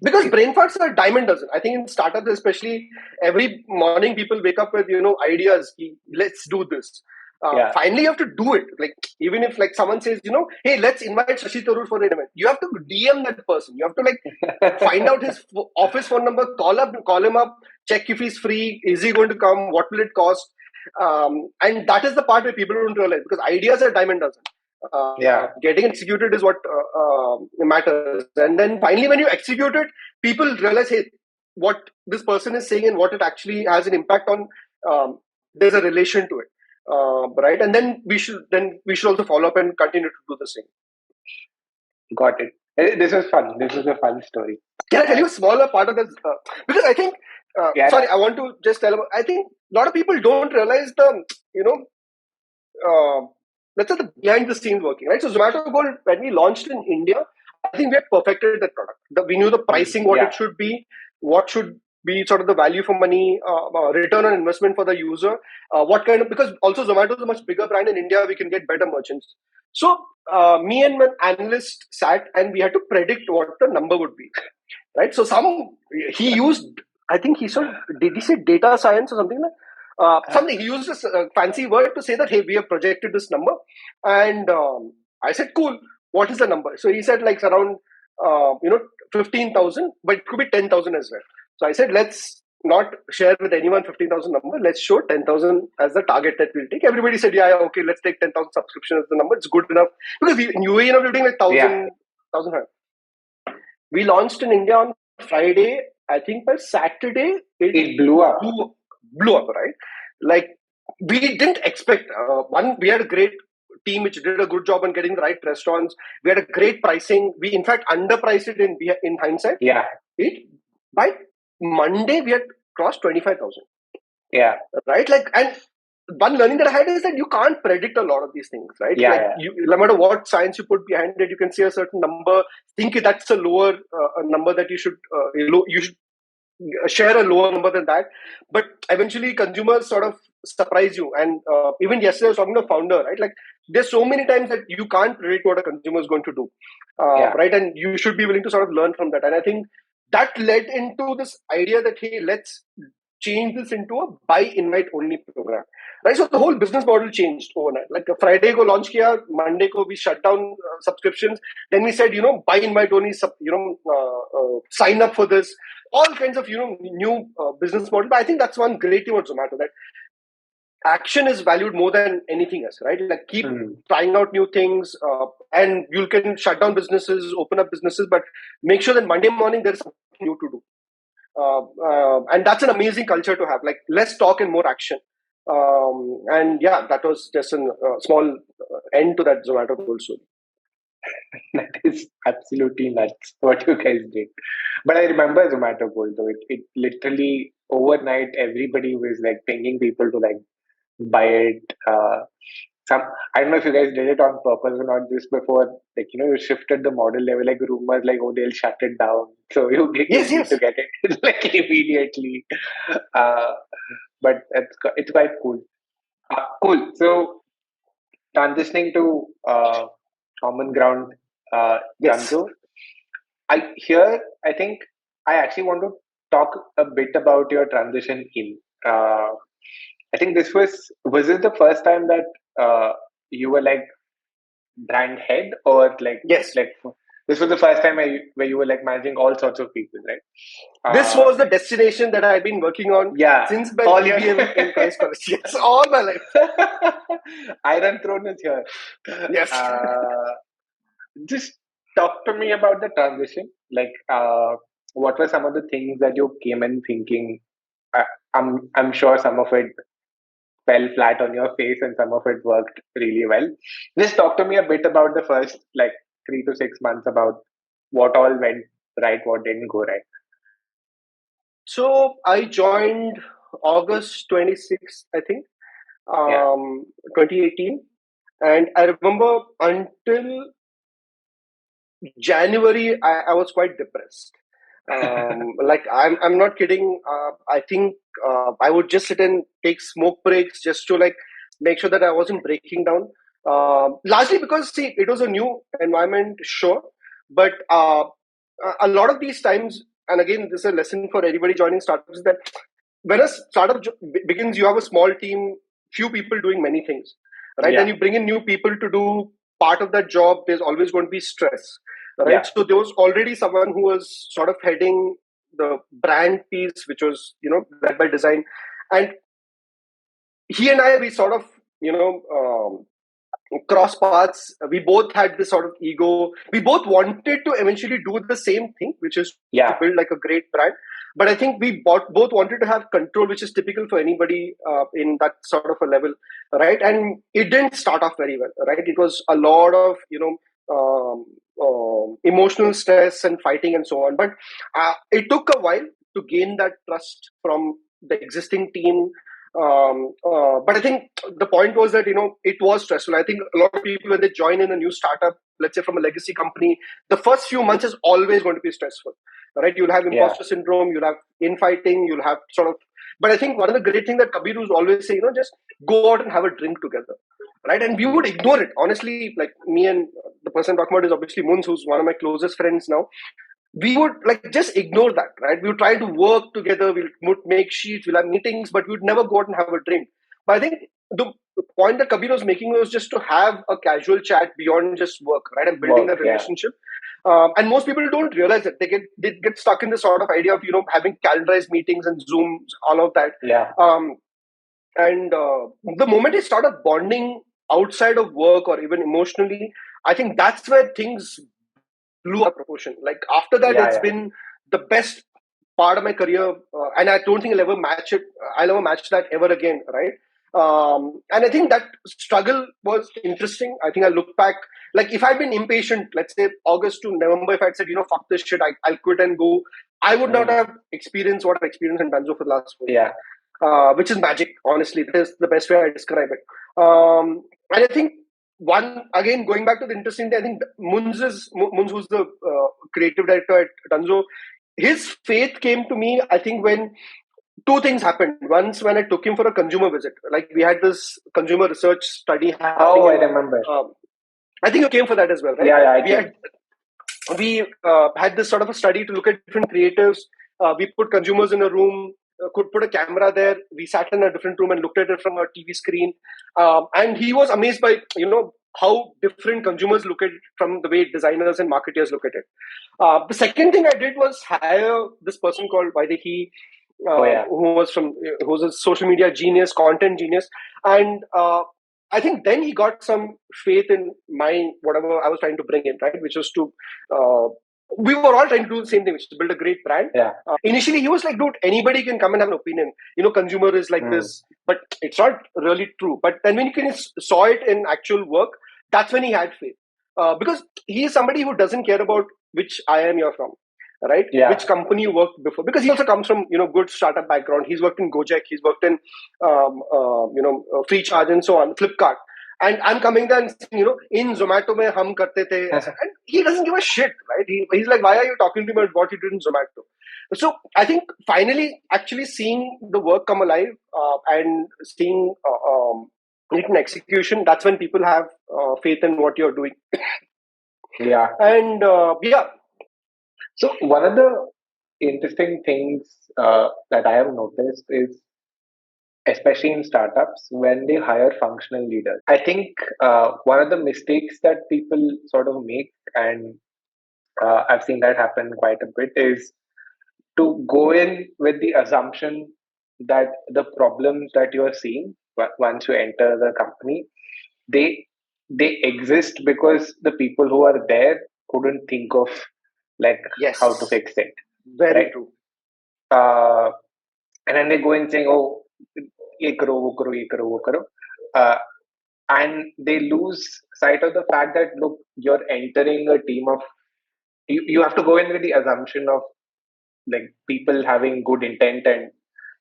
because brain farts are a dime a dozen. I think in startups especially, every morning people wake up with ideas. Let's do this. Finally, you have to do it. Like, even if like someone says, hey, let's invite Shashi Tharoor for an event, you have to DM that person. You have to like find out his office phone number, call him up, check if he's free. Is he going to come? What will it cost? And that is the part where people don't realize, because ideas are dime a dozen. Getting executed is what matters. And then finally, when you execute it, people realize, hey, what this person is saying and what it actually has an impact on. There's a relation to it. Right, and then we should also follow up and continue to do the same. Got it. This was fun. This was a fun story. Can I tell you a smaller part of this? Because I think, sorry, I want to just tell about. I think a lot of people don't realize the, let's say the behind the scenes working, right? So Zomato Gold, when we launched in India, I think we had perfected that product. We knew the pricing, what it should be, what should be sort of the value for money, return on investment for the user, because also Zomato is a much bigger brand in India, we can get better merchants. So me and my analyst sat and we had to predict what the number would be, right? So he used, I think did he say data science or something like something? He used this fancy word to say that, hey, we have projected this number. And I said, cool, what is the number? So he said like around 15,000, but it could be 10,000 as well. So I said, let's not share with anyone 15,000 number. Let's show 10,000 as the target that we'll take. Everybody said, yeah, okay, let's take 10,000 subscription as the number. It's good enough. Because in UAE, we're doing like 1,000. We launched in India on Friday. I think by Saturday, it blew up. Blew up, right? Like, we didn't expect. We had a great team which did a good job on getting the right restaurants. We had a great pricing. We, in fact, underpriced it in hindsight. Yeah. By Monday, we had crossed 25,000. Yeah. Right? Like, and one learning that I had is that you can't predict a lot of these things, right? Yeah. Like, no matter what science you put behind it, you can see a certain number, think that's a lower number that you should share a lower number than that. But eventually, consumers sort of surprise you. And even yesterday, I was talking to a founder, right? Like, there's so many times that you can't predict what a consumer is going to do, Yeah. right? And you should be willing to sort of learn from that. And I think that led into this idea that, hey, let's change this into a buy invite only program, right? So the whole business model changed overnight. Like a Friday ko launch kiya, Monday ko we shut down subscriptions. Then we said, buy invite only, sign up for this. All kinds of new business model. But I think that's one great thing about Zomato, that action is valued more than anything else, right? Like keep trying out new things, and you can shut down businesses, open up businesses, but make sure that Monday morning there's something new to do. And that's an amazing culture to have. Like less talk and more action. And yeah, that was just a small end to that Zomato goal story. That is absolutely nuts what you guys did. But I remember Zomato Gold though. It literally overnight everybody was like pinging people to like buy it. Some I don't know if you guys did it on purpose or not. Just before, like you shifted the model. There were like rumors like, oh, they'll shut it down, so you need to get it like immediately. Uh, but it's quite cool. Cool. So transitioning to common ground, Yes. Dunzo. I think I actually want to talk a bit about your transition in. I think was this the first time that you were like brand head, or Yes. like this was the first time where you were like managing all sorts of people, right? This was the destination that I've been working on Yeah, since my all your BBM in Christ College. Yes, all my life. Iron Throne is here. Yes. Just talk to me about the transition. Like, what were some of the things that you came in thinking? I, I'm sure some of it fell flat on your face and some of it worked really well. Just talk to me a bit about the first like 3 to 6 months, about what all went right, what didn't go right. So I joined August 26th, I think, Yeah. 2018. And I remember until January, I was quite depressed. Like I'm not kidding. I think I would just sit and take smoke breaks just to like make sure that I wasn't breaking down. Largely because see, it was a new environment, sure, but a lot of these times, and again, this is a lesson for everybody joining startups, is that when a startup begins, you have a small team, few people doing many things, right? Yeah. Then you bring in new people to do part of that job. There's always going to be stress, right? Yeah. So there was already someone who was sort of heading the brand piece, which was led by design, and he and I, we sort of cross paths. We both had this sort of ego. We both wanted to eventually do the same thing, which is to build like a great brand. But I think we both wanted to have control, which is typical for anybody in that sort of a level, right? And it didn't start off very well, right? It was a lot of emotional stress and fighting and so on. But it took a while to gain that trust from the existing team. But I think the point was that it was stressful. I think a lot of people, when they join in a new startup, let's say from a legacy company, the first few months is always going to be stressful, right? You'll have imposter syndrome, you'll have infighting, you'll have sort of. But I think one of the great things that Kabir was always say, just go out and have a drink together, right? And we would ignore it, honestly. Like me and the person I'm talking about is obviously Munz, who's one of my closest friends now. We would like just ignore that, right? We would try to work together, we would make sheets, we'll have meetings, but we would never go out and have a drink. But I think the point that Kabir was making was just to have a casual chat beyond just work, right? And building that relationship. And most people don't realize that they get stuck in this sort of idea of having calendarized meetings and Zooms, all of that. And the moment they started bonding outside of work or even emotionally, I think that's where things blew up proportion. Like after that, it's been the best part of my career, and I don't think I'll ever match it. I'll never match that ever again, right? And I think that struggle was interesting. I think I look back, like if I'd been impatient, let's say August to November, if I'd said, fuck this shit, I'll quit and go, I would not have experienced what I've experienced in Dunzo for the last 4 years. Which is magic, honestly. That is the best way I describe it. And I think again, going back to the interesting thing, I think Munz, who's the creative director at Dunzo, his faith came to me, I think, when two things happened. Once, when I took him for a consumer visit, like we had this consumer research study happening Oh, I in. remember. I think you came for that as well, right? Yeah, I we came. had this sort of a study to look at different creatives. We put consumers in a room, could put a camera there. We sat in a different room and looked at it from a TV screen. And he was amazed by, how different consumers look at it from the way designers and marketers look at it. The second thing I did was hire this person called Vaidehi, who was a social media genius, content genius, and I think then he got some faith in my whatever I was trying to bring in, right? Which was to we were all trying to do the same thing, which is to build a great brand. Yeah. Initially, he was like, "Dude, anybody can come and have an opinion. Consumer is like this," but it's not really true. But then when you saw it in actual work, that's when he had faith, because he is somebody who doesn't care about which IIM you're from, right? Yeah. Which company you worked before, because he also comes from good startup background. He's worked in Gojek, he's worked in Free Charge and so on, Flipkart. And I'm coming there and saying, in Zomato mein hum karte the, and he doesn't give a shit, right? He's like, why are you talking to me about what you did in Zomato? So I think finally, actually seeing the work come alive, and seeing it in execution, that's when people have faith in what you're doing. Yeah. And So one of the interesting things that I have noticed is, especially in startups, when they hire functional leaders, I think one of the mistakes that people sort of make, and I've seen that happen quite a bit, is to go in with the assumption that the problems that you are seeing once you enter the company, they they exist because the people who are there couldn't think of like yes, how to fix it. Very right? true. And then they go in saying, "Oh, ye karo, wo karo, ye karo, wo karo," uh, and they lose sight of the fact that, look, you're entering a team of you have to go in with the assumption of like people having good intent and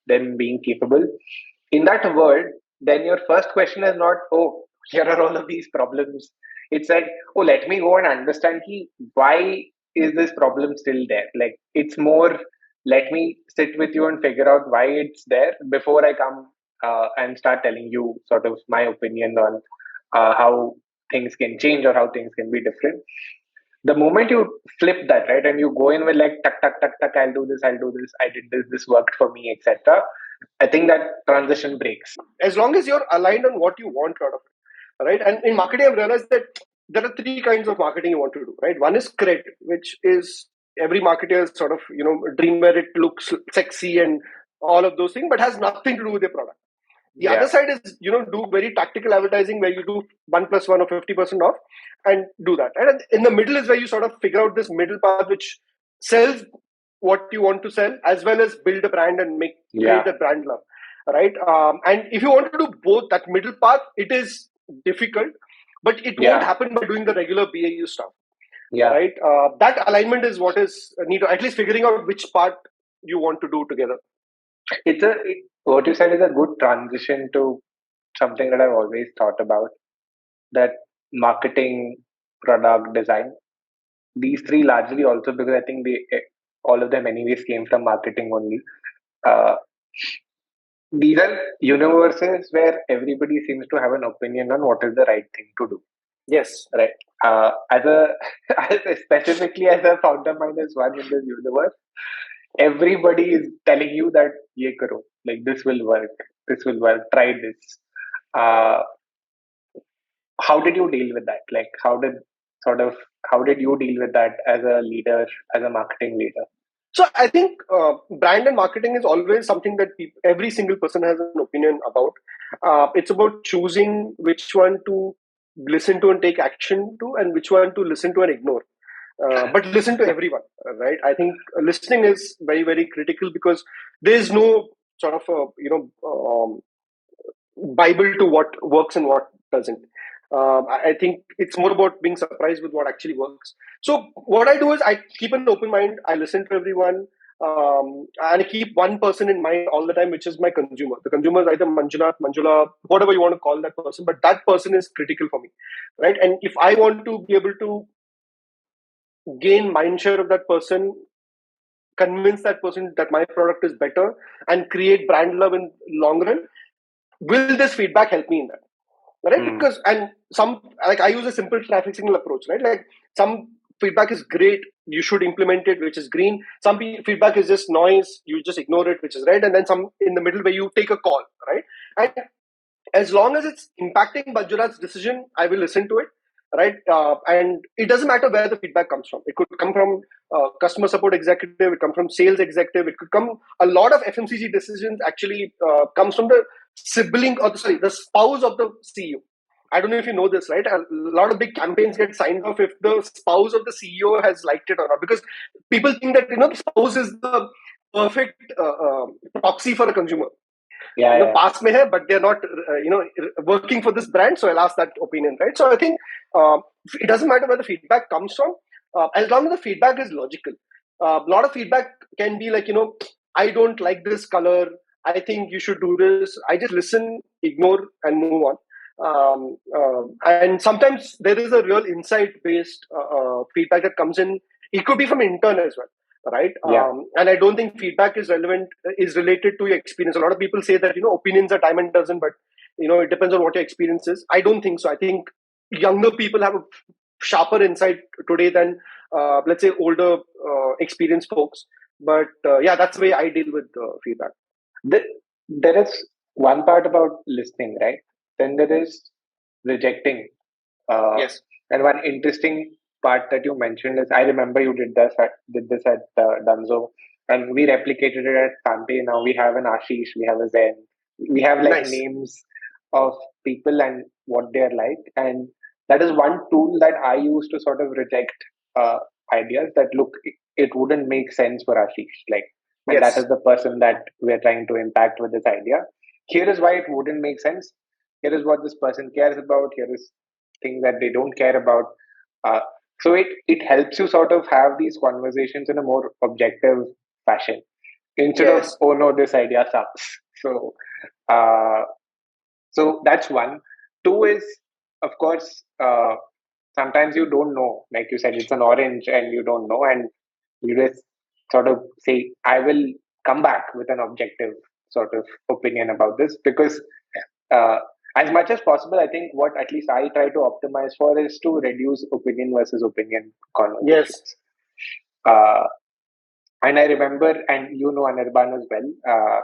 them being capable. In that world, then your first question is not, "Oh, here are all of these problems." It's like, "Oh, let me go and understand why is this problem still there?" Like, it's more, let me sit with you and figure out why it's there before I come and start telling you sort of my opinion on how things can change or how things can be different. The moment you flip that, right, and you go in with like, tuck tuck tuck tuck, I'll do this, I did this worked for me, etc., I think that transition breaks. As long as you're aligned on what you want out of it, right? And in marketing, I've realized that there are three kinds of marketing you want to do, right? One is cred, which is every marketer's sort of dream, where it looks sexy and all of those things, but has nothing to do with their product. The other side is, do very tactical advertising where you do 1+1 or 50% off and do that. And in the middle is where you sort of figure out this middle path, which sells what you want to sell, as well as build a brand and create a brand love, right? And if you want to do both, that middle path, it is difficult, but it won't happen by doing the regular BAU stuff. Right? That alignment is what is needed, at least figuring out which part you want to do together. What you said is a good transition to something that I've always thought about, that marketing, product, design, these three largely also, because I think all of them anyways came from marketing only. These are universes where everybody seems to have an opinion on what is the right thing to do. Yes. Right. Specifically as a founder minus one in this universe, everybody is telling you that ye karo, like this will work, try this. How did you deal with that? Like, how did you deal with that as a leader, as a marketing leader? So I think brand and marketing is always something that every single person has an opinion about. It's about choosing which one to listen to and take action to, and which one to listen to and ignore. But listen to everyone, right? I think listening is very, very critical, because there is no sort of Bible to what works and what doesn't. I think it's more about being surprised with what actually works. So what I do is I keep an open mind. I listen to everyone, and I keep one person in mind all the time, which is my consumer. The consumer is either Manjula, whatever you want to call that person, but that person is critical for me, right? And if I want to be able to gain mindshare of that person, convince that person that my product is better and create brand love in long run, will this feedback help me in that? Right? Because, and some, like I use a simple traffic signal approach, right? Like some feedback is great, you should implement it, which is green. Some feedback is just noise, you just ignore it, which is red. And then some in the middle where you take a call, right? And as long as it's impacting Banjara's decision, I will listen to it, right? And it doesn't matter where the feedback comes from. It could come from customer support executive, it comes from sales executive, it could come. A lot of FMCG decisions actually comes from the sibling, or sorry, the spouse of the CEO. I don't know if you know this, right? A lot of big campaigns get signed off if the spouse of the CEO has liked it or not, because people think that the spouse is the perfect proxy for a consumer. Pass mein hai, but they're not working for this brand, so I'll ask that opinion, right? So I think it doesn't matter where the feedback comes from, as long as the feedback is logical. A lot of feedback can be like, I don't like this color, I think you should do this. I just listen, ignore, and move on. And sometimes there is a real insight based feedback that comes in. It could be from intern as well, right? And I don't think feedback is related to your experience. A lot of people say that opinions are diamond and dozen, but it depends on what your experience is. I don't think so. I think younger people have a sharper insight today than let's say older experienced folks. But that's the way I deal with feedback. There is one part about listening, right? Then there is rejecting. Yes. And one interesting part that you mentioned is, I remember you did this at Dunzo, and we replicated it at Tante. Now we have an Ashish, we have a Zen, we have names of people and what they're like, and that is one tool that I use to sort of reject ideas that look, it wouldn't make sense for Ashish, and that is the person that we're trying to impact with this idea. Here is why it wouldn't make sense. Here is what this person cares about. Here is things that they don't care about. So it helps you sort of have these conversations in a more objective fashion instead of, oh no, this idea sucks. So so that's one. Two is, of course, sometimes you don't know. Like you said, it's an orange and you don't know, and you just sort of say, I will come back with an objective sort of opinion about this, because as much as possible, I think what at least I try to optimize for is to reduce opinion versus opinion conversations. And I remember, and Anirban as well,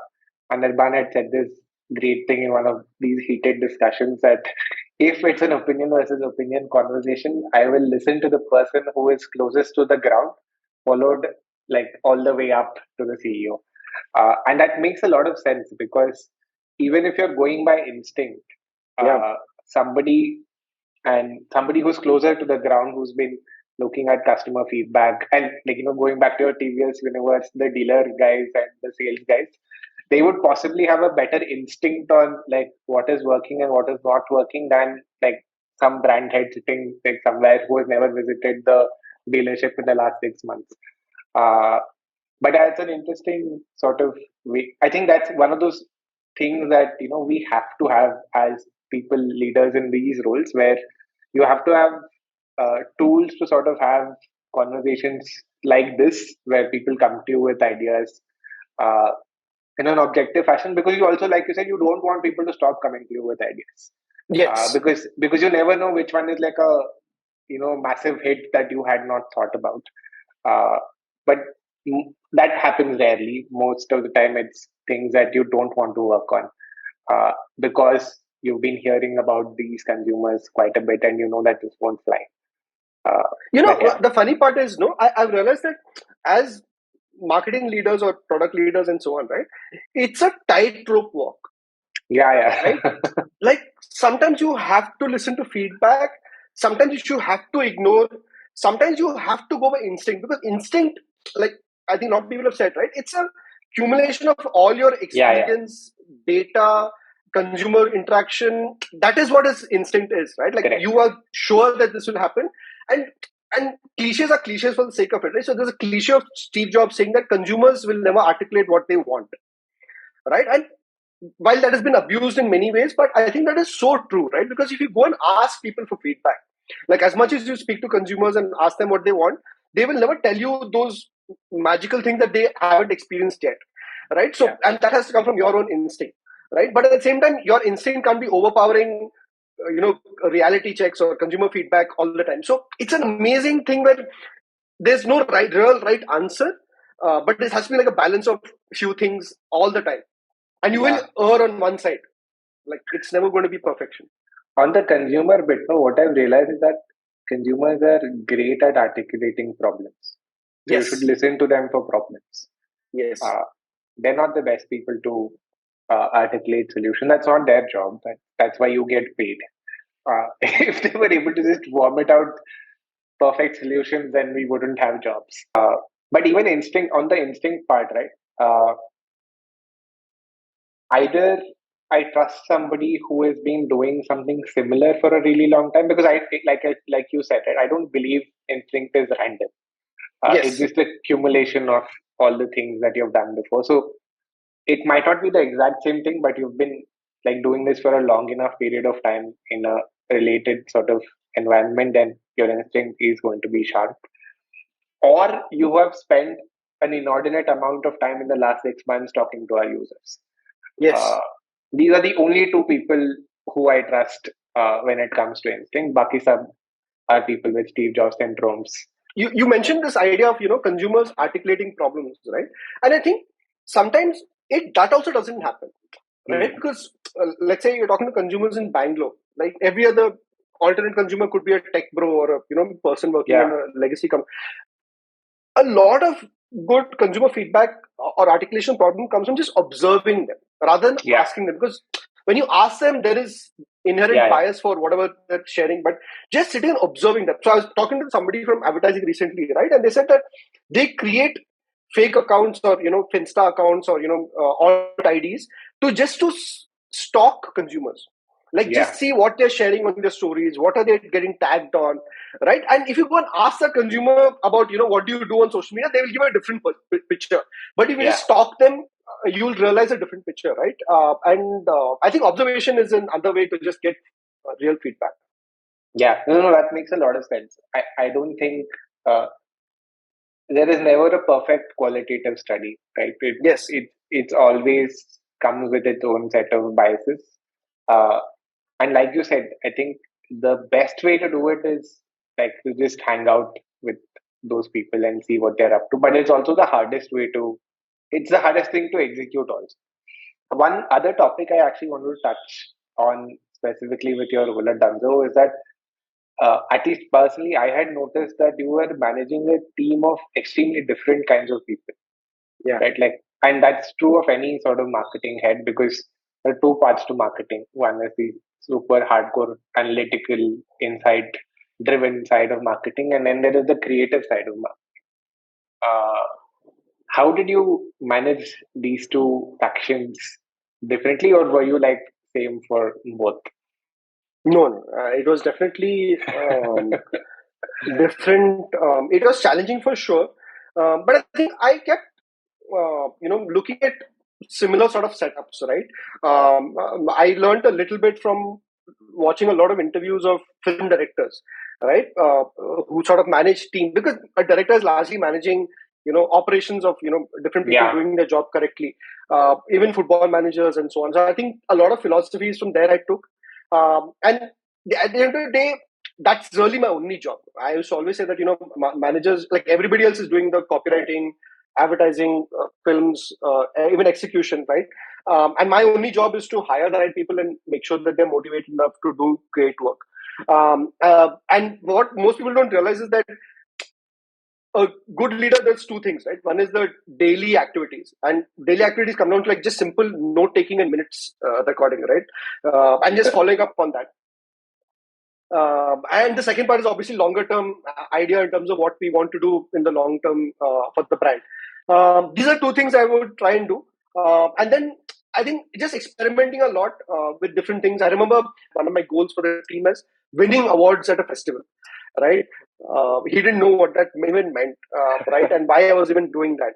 Anirban had said this great thing in one of these heated discussions, that if it's an opinion versus opinion conversation, I will listen to the person who is closest to the ground, followed all the way up to the CEO. And that makes a lot of sense, because even if you're going by instinct, somebody who's closer to the ground, who's been looking at customer feedback and going back to your TVS universe, the dealer guys and the sales guys, they would possibly have a better instinct on what is working and what is not working than some brand head sitting somewhere who has never visited the dealership in the last 6 months. But that's an interesting sort of way. I think that's one of those things that we have to have as people leaders in these roles, where you have to have tools to sort of have conversations like this, where people come to you with ideas in an objective fashion, because you also, like you said, you don't want people to stop coming to you with ideas. Yes. Because you never know which one is a massive hit that you had not thought about. But that happens rarely. Most of the time, it's things that you don't want to work on because you've been hearing about these consumers quite a bit, and you know that this won't fly. The funny part is, I've realized that as marketing leaders or product leaders and so on, right? It's a tightrope walk. Yeah. Right? Sometimes you have to listen to feedback. Sometimes you have to ignore. Sometimes you have to go by instinct, because instinct, I think a lot of people have said, right? It's a accumulation of all your experience, data, consumer interaction. That is what instinct is, right? Correct. You are sure that this will happen, and cliches are cliches for the sake of it, right? So there's a cliche of Steve Jobs saying that consumers will never articulate what they want, right? And while that has been abused in many ways, but I think that is so true, right? Because if you go and ask people for feedback, as much as you speak to consumers and ask them what they want, they will never tell you those magical thing that they haven't experienced yet, right? So, and that has to come from your own instinct, right? But at the same time, your instinct can't be overpowering, reality checks or consumer feedback all the time. So it's an amazing thing where there's no real right answer, but this has to be like a balance of few things all the time, and you will err on one side. Like, it's never going to be perfection. On the consumer bit, no, what I've realized is that consumers are great at articulating problems. So you should listen to them for problems. Yes. They're not the best people to articulate solution. That's not their job. That's why you get paid. If they were able to just vomit out perfect solutions, then we wouldn't have jobs. But even on the instinct part, right? Either I trust somebody who has been doing something similar for a really long time, because like you said, right, I don't believe instinct is random. It's just a accumulation of all the things that you've done before. So it might not be the exact same thing, but you've been like doing this for a long enough period of time in a related sort of environment, and your instinct is going to be sharp. Or you have spent an inordinate amount of time in the last 6 months talking to our users. These are the only two people who I trust when it comes to instinct. Baki sab are people with Steve Jobs syndromes. You mentioned this idea of consumers articulating problems, right? And I think sometimes that also doesn't happen, right? Because let's say you're talking to consumers in Bangalore, like every other alternate consumer could be a tech bro or a person working in a legacy company. A lot of good consumer feedback or articulation problem comes from just observing them rather than asking them, because when you ask them, there is inherent bias for whatever they're sharing, but just sitting and observing them. So I was talking to somebody from advertising recently, right? And they said that they create fake accounts or, Finsta accounts or, alt IDs to stalk consumers. Like, just see what they're sharing on their stories, what are they getting tagged on, right? And if you go and ask the consumer about, what do you do on social media, they will give a different picture. But if you just stalk them, you'll realize a different picture, right? And I think observation is another way to just get real feedback. Yeah, no, that makes a lot of sense. I don't think there is never a perfect qualitative study, right? It's always comes with its own set of biases. And like you said, I think the best way to do it is like to just hang out with those people and see what they're up to. But it's also the hardest thing to execute also. One other topic I actually want to touch on specifically with your role at Dunzo is that at least personally, I had noticed that you were managing a team of extremely different kinds of people. Yeah. Right. And that's true of any sort of marketing head, because there are two parts to marketing. One is the super hardcore analytical, insight driven side of marketing, and then there is the creative side of marketing. How did you manage these two factions differently, or were you like same for both? No. It was definitely different. It was challenging for sure, but I think I kept looking at similar sort of setups, right? I learned a little bit from watching a lot of interviews of film directors, right? Who sort of manage team, because a director is largely managing operations of different people doing their job correctly, even football managers and so on. So I think a lot of philosophies from there I took, and at the end of the day, that's really my only job. I used to always say that managers, like everybody else, is doing the copywriting, advertising, films, even execution, right? And my only job is to hire the right people and make sure that they're motivated enough to do great work. And what most people don't realize is that a good leader does two things, right? One is the daily activities, and daily activities come down to like just simple note taking and minutes recording, right? And just following up on that. And the second part is obviously longer term idea in terms of what we want to do in the long term for the brand. These are two things I would try and do. And then I think just experimenting a lot with different things. I remember one of my goals for the team is winning awards at a festival, right? He didn't know what that even meant, right? And why I was even doing that.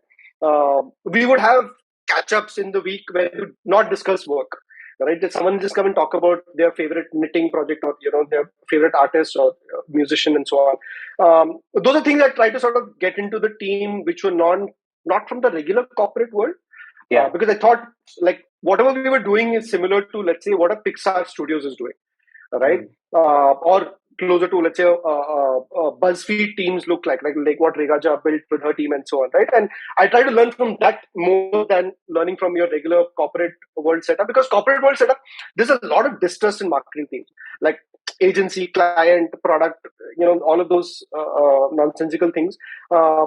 We would have catch-ups in the week where we would not discuss work. right? That someone just come and talk about their favorite knitting project, or their favorite artist or musician and so on. Those are things I try to sort of get into the team, which were not from the regular corporate world, because I thought like whatever we were doing is similar to, let's say, what a Pixar Studios is doing, right? Or closer to, let's say, BuzzFeed teams look like what Regaja built with her team and so on, right? And I try to learn from that more than learning from your regular corporate world setup, because corporate world setup, there's a lot of distrust in marketing teams, like agency, client, product, all of those nonsensical things,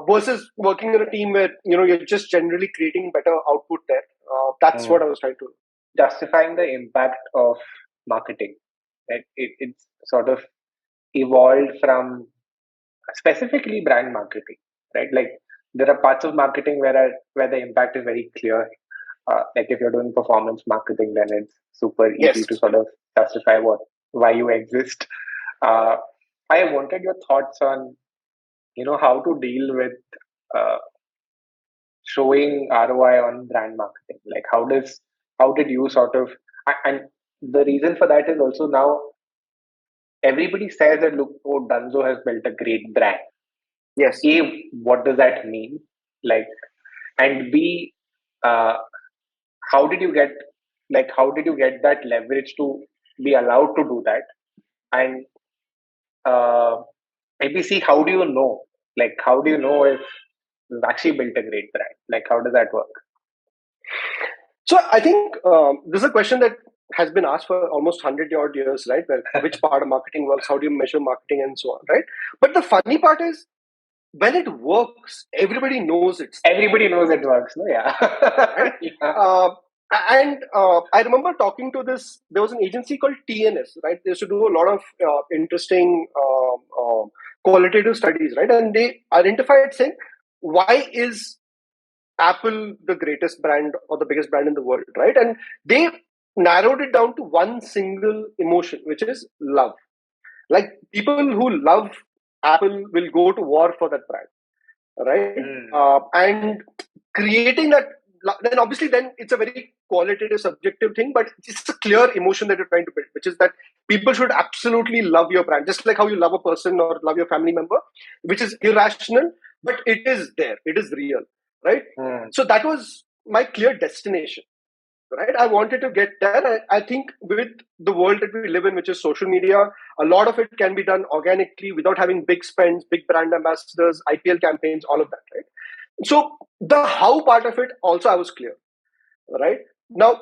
versus working in a team where you're just generally creating better output there. That's what I was trying to do. Justifying the impact of marketing. Right? It's sort of evolved from specifically brand marketing, right? Like there are parts of marketing where the impact is very clear. Like if you're doing performance marketing, then it's super easy Yes. to sort of justify why you exist. I wanted your thoughts on how to deal with showing ROI on brand marketing. Like how did you sort of, and the reason for that is also now everybody says that look, oh, Dunzo has built a great brand. Yes. A, what does that mean? Like, and B, how did you get that leverage to be allowed to do that? And maybe C, how do you know? Like, how do you know if you've actually built a great brand? Like, how does that work? So I think this is a question that has been asked for almost 100 odd years, right? Well, which part of marketing works? How do you measure marketing and so on, right? But the funny part is, when it works, everybody knows it's there. Everybody knows it works, no? Yeah. Right? And I remember talking to there was an agency called TNS, right? They used to do a lot of interesting qualitative studies, right? And they identified saying, why is Apple the greatest brand or the biggest brand in the world, right? And they narrowed it down to one single emotion, which is love. Like people who love Apple will go to war for that brand, right? And creating that, then obviously then it's a very qualitative, subjective thing, but it's a clear emotion that you're trying to build, which is that people should absolutely love your brand, just like how you love a person or love your family member, which is irrational, but it is there, it is real, right? So that was my clear destination, right? I wanted to get there. I think with the world that we live in, which is social media, a lot of it can be done organically without having big spends, big brand ambassadors, IPL campaigns, all of that, right? So the how part of it also I was clear, right? Now,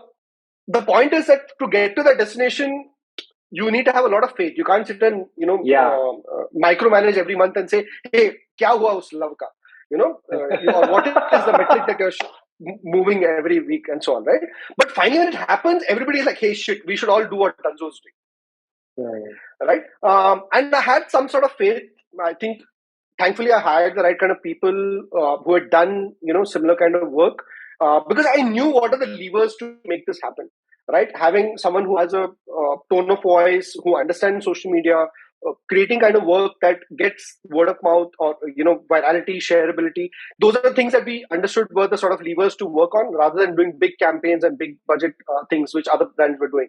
the point is that to get to that destination, you need to have a lot of faith. You can't sit and, micromanage every month and say, hey, kya hua us love ka? What is the metric that you're moving every week and so on, right? But finally, when it happens, everybody is like, hey, shit, we should all do what Dunzo is doing, right? And I had some sort of faith. I think, thankfully, I hired the right kind of people who had done, similar kind of work, because I knew what are the levers to make this happen, right? Having someone who has a tone of voice, who understands social media, creating kind of work that gets word of mouth or virality, shareability. Those are the things that we understood were the sort of levers to work on, rather than doing big campaigns and big budget things which other brands were doing,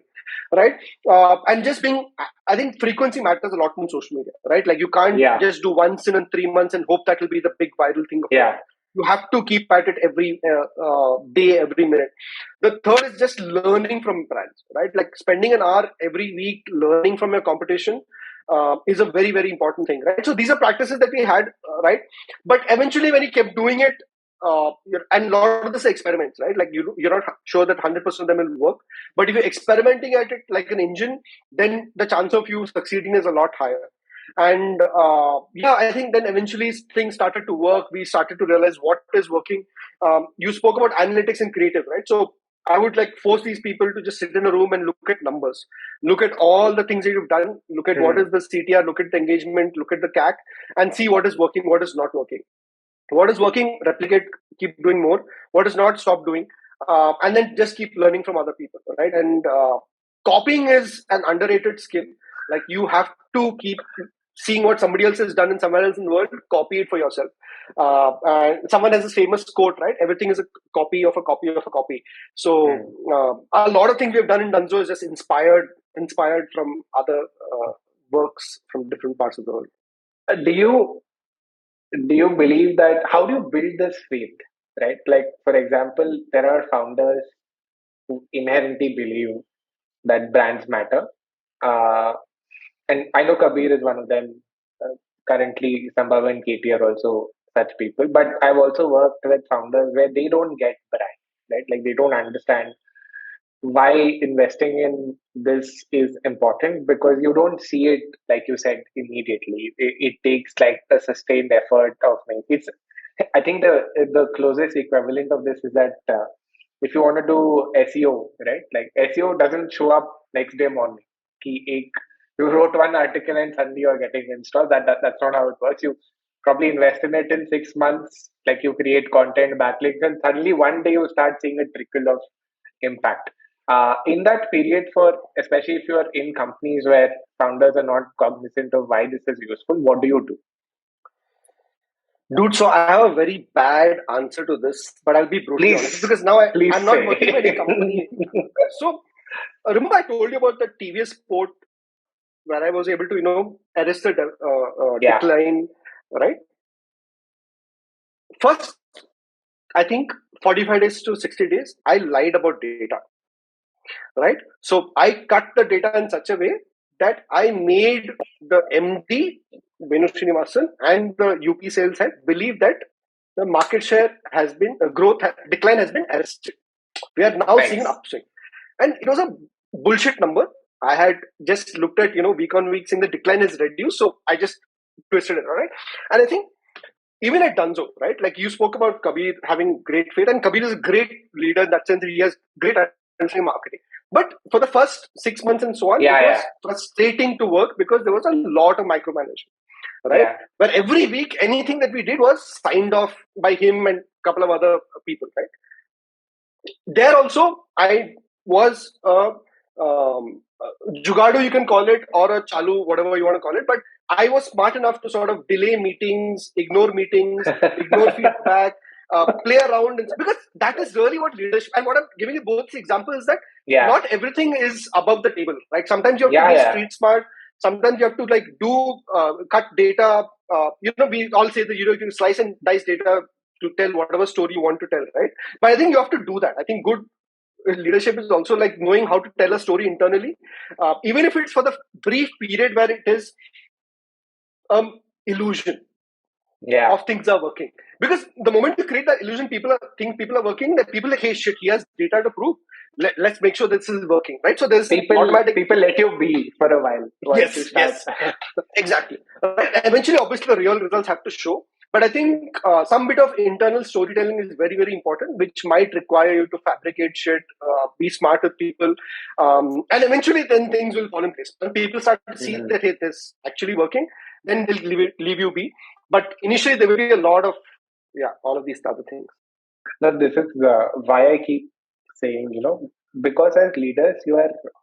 right? And just being, I think frequency matters a lot in social media, right? Like you can't just do once in 3 months and hope that will be the big viral thing. You have to keep at it every day, every minute. The third is just learning from brands, right? Like spending an hour every week learning from your competition is a very, very important thing, right? So these are practices that we had, right? But eventually when you kept doing it, and a lot of this experiments, right? Like you're not sure that 100% of them will work, but if you're experimenting at it like an engine, then the chance of you succeeding is a lot higher. And I think then eventually things started to work. We started to realize what is working. You spoke about analytics and creative, right? So I would like force these people to just sit in a room and look at numbers, look at all the things that you've done, look at what is the CTR, look at the engagement, look at the CAC, and see what is working, what is not working. What is working, replicate, keep doing more. What is not, stop doing. And then just keep learning from other people, right? And copying is an underrated skill. Like you have to keep seeing what somebody else has done in somewhere else in the world, copy it for yourself. And someone has this famous quote, right? Everything is a copy of a copy of a copy. So a lot of things we have done in Dunzo is just inspired from other works from different parts of the world. Do you believe that? How do you build this faith? Right? Like, for example, there are founders who inherently believe that brands matter. Uh, and I know Kabir is one of them. Currently, Sambhav and KT are also such people. But I've also worked with founders where they don't get brand, right? Like they don't understand why investing in this is important, because you don't see it, like you said, immediately. It takes like a sustained effort of making it's. I think the closest equivalent of this is that if you want to do SEO, right? Like SEO doesn't show up next day morning. You wrote one article and suddenly you're getting installed. That's not how it works. You probably invest in it in 6 months. Like you create content, backlinks, and suddenly one day you start seeing a trickle of impact. In that period, for especially if you are in companies where founders are not cognizant of why this is useful, what do you do? Dude, so I have a very bad answer to this, but I'll be brutally honest Please, because now please I'm not working for any say. company. So remember I told you about the TVS Sport where I was able to, arrest the Yeah, decline, right? First, I think 45 days to 60 days, I lied about data, right? So I cut the data in such a way that I made the MD, Venu Srinivasan, and the UP sales head believe that the market share has been, decline has been arrested. We are now seeing an nice. upswing. And it was a bullshit number. I had just looked at, week on week, saying the decline is reduced. So I just twisted it, all right? And I think even at Dunzo, right? Like you spoke about Kabir having great faith, and Kabir is a great leader in that sense. He has great understanding marketing. But for the first 6 months and so on, Yeah, it was yeah, frustrating to work because there was a lot of micromanagement, right? yeah. Where every week anything that we did was signed off by him and a couple of other people, right? There also, I was jugadu, you can call it, or a chalu, whatever you want to call it. But I was smart enough to sort of delay meetings, ignore feedback, play around, because that is really what leadership. And what I'm giving you both the example is that Yeah, not everything is above the table. Like sometimes you have to yeah, be yeah, street smart. Sometimes you have to like do cut data. We all say that you can slice and dice data to tell whatever story you want to tell, right? But I think you have to do that. I think good leadership is also like knowing how to tell a story internally, even if it's for the brief period where it is illusion yeah. of things are working. Because the moment you create that illusion, think people are working. That people are like, hey, shit, he has data to prove. Let's make sure this is working, right? So there's automatic. People let you be for a while once you Yes, start. yes, exactly. Right? Eventually, obviously, the real results have to show. But I think some bit of internal storytelling is very, very important, which might require you to fabricate shit, be smart with people, and eventually, then things will fall in place. When people start to see Mhm. that hey, this actually working, then they'll leave you be. But initially, there will be a lot of all of these other things. Now, this is why I keep saying, because as leaders,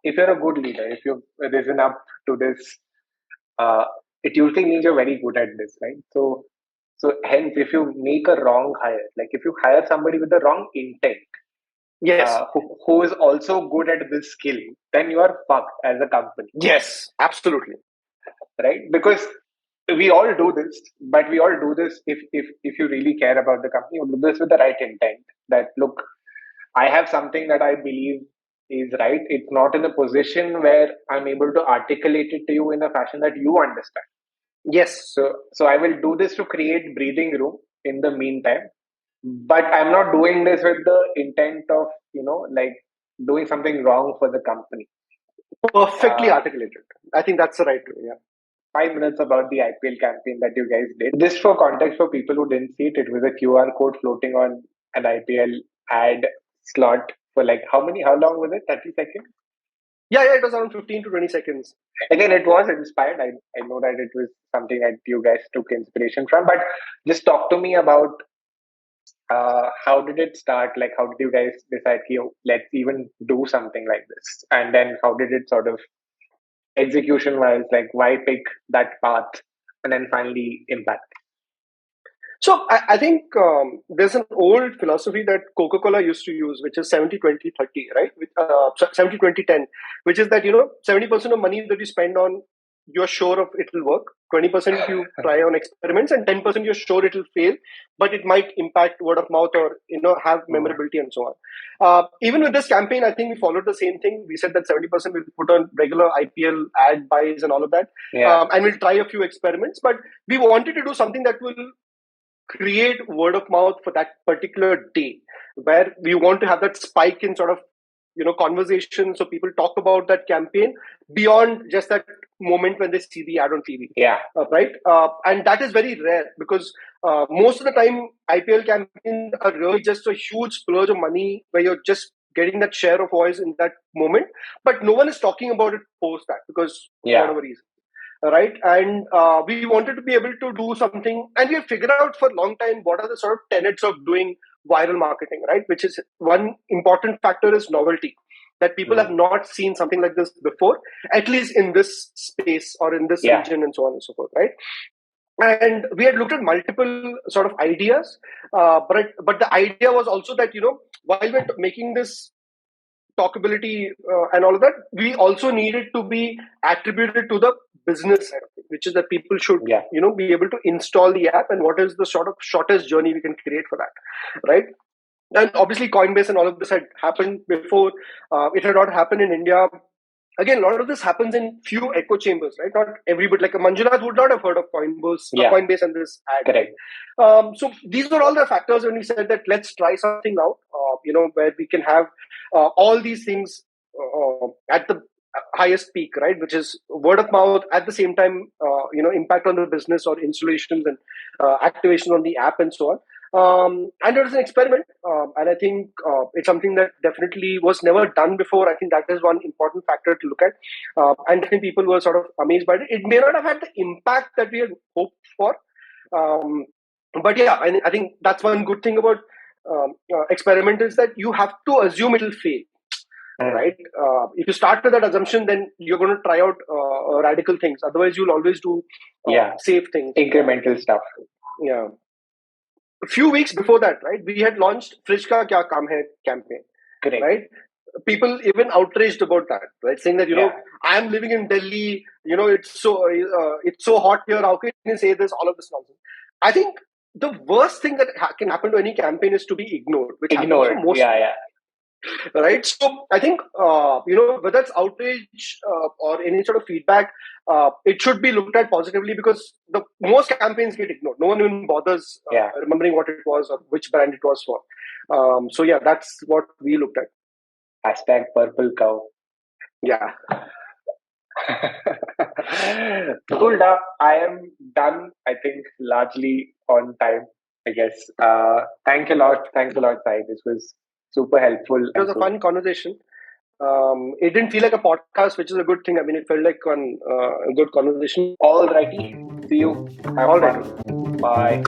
if you're a good leader, if you've risen up to this, uh, it usually means you're very good at this, right? So hence, if you make a wrong hire, like if you hire somebody with the wrong intent, Yes, who is also good at this skill, then you are fucked as a company, yes, absolutely. right? Because we all do this, but we all do this if you really care about the company, you do this with the right intent. That look, I have something that I believe is right. It's not in a position where I'm able to articulate it to you in a fashion that you understand. Yes, So I will do this to create breathing room in the meantime. But I'm not doing this with the intent of, like doing something wrong for the company. perfectly Uh, articulated. I think that's the right way. Yeah. 5 minutes about the IPL campaign that you guys did. Just for context, for people who didn't see it, it was a QR code floating on an IPL ad slot for like how long was it? 30 seconds? Yeah, it was around 15 to 20 seconds. Again, it was inspired. I know that it was something that you guys took inspiration from, but just talk to me about how did it start? Like, how did you guys decide, let's even do something like this? And then how did it sort of execution-wise, like why pick that path and then finally impact? So I think there's an old philosophy that Coca-Cola used to use, which is 70-20-30, right? 70-20-10, which is that, 70% of money that you spend on, you're sure of it will work. 20% you try on experiments, and 10% you're sure it will fail, but it might impact word of mouth or, have memorability and so on. Even with this campaign, I think we followed the same thing. We said that 70% we'll put on regular IPL ad buys and all of that. And we'll try a few experiments, but we wanted to do something that will create word of mouth for that particular day, where we want to have that spike in sort of conversation, so people talk about that campaign beyond just that moment when they see the ad on TV. Right. And that is very rare, because most of the time IPL campaigns are really just a huge splurge of money where you're just getting that share of voice in that moment, but no one is talking about it post that, because for whatever reason. Right. And we wanted to be able to do something, and we have figured out for a long time what are the sort of tenets of doing viral marketing, right? Which is, one important factor is novelty, that people have not seen something like this before, at least in this space or in this region, and so on and so forth, right? And we had looked at multiple sort of ideas, but the idea was also that, while we're making this talkability and all of that, we also needed to be attributed to the business side of it, which is that people should be able to install the app, and what is the sort of shortest journey we can create for that, right? And obviously Coinbase and all of this had happened before. It had not happened in India. Again, a lot of this happens in few echo chambers, right? Not everybody, like a Manjunath would not have heard of Coinbase and this ad. Correct. So these were all the factors when we said that let's try something out, where we can have all these things at the highest peak, right? Which is word of mouth, at the same time, impact on the business or installations and activation on the app and so on. And it was an experiment, and I think it's something that definitely was never done before. I think that is one important factor to look at, and I think people were sort of amazed by it. It may not have had the impact that we had hoped for, but yeah, I think that's one good thing about experiment, is that you have to assume it'll fail. Right? If you start with that assumption, then you're going to try out radical things. Otherwise, you'll always do safe things, incremental stuff. Yeah. A few weeks before that, right, we had launched Fridge Ka Kya Kaam Hai campaign. Correct. Right? People even outraged about that, right? Saying that, I'm living in Delhi, it's so hot here. How can you say this? All of this nonsense. I think the worst thing that can happen to any campaign is to be ignored. Which happens to most. Right. So I think, whether it's outrage or any sort of feedback, it should be looked at positively, because the most campaigns get ignored. No one even bothers remembering what it was or which brand it was for. So yeah, that's what we looked at. Hashtag purple cow. Yeah. Cool. I am done, I think, largely on time, I guess. Thanks a lot, Sai. This was super helpful. It was a fun conversation. It didn't feel like a podcast, which is a good thing. I mean, it felt like a good conversation. Alrighty. See you. Have fun. Bye.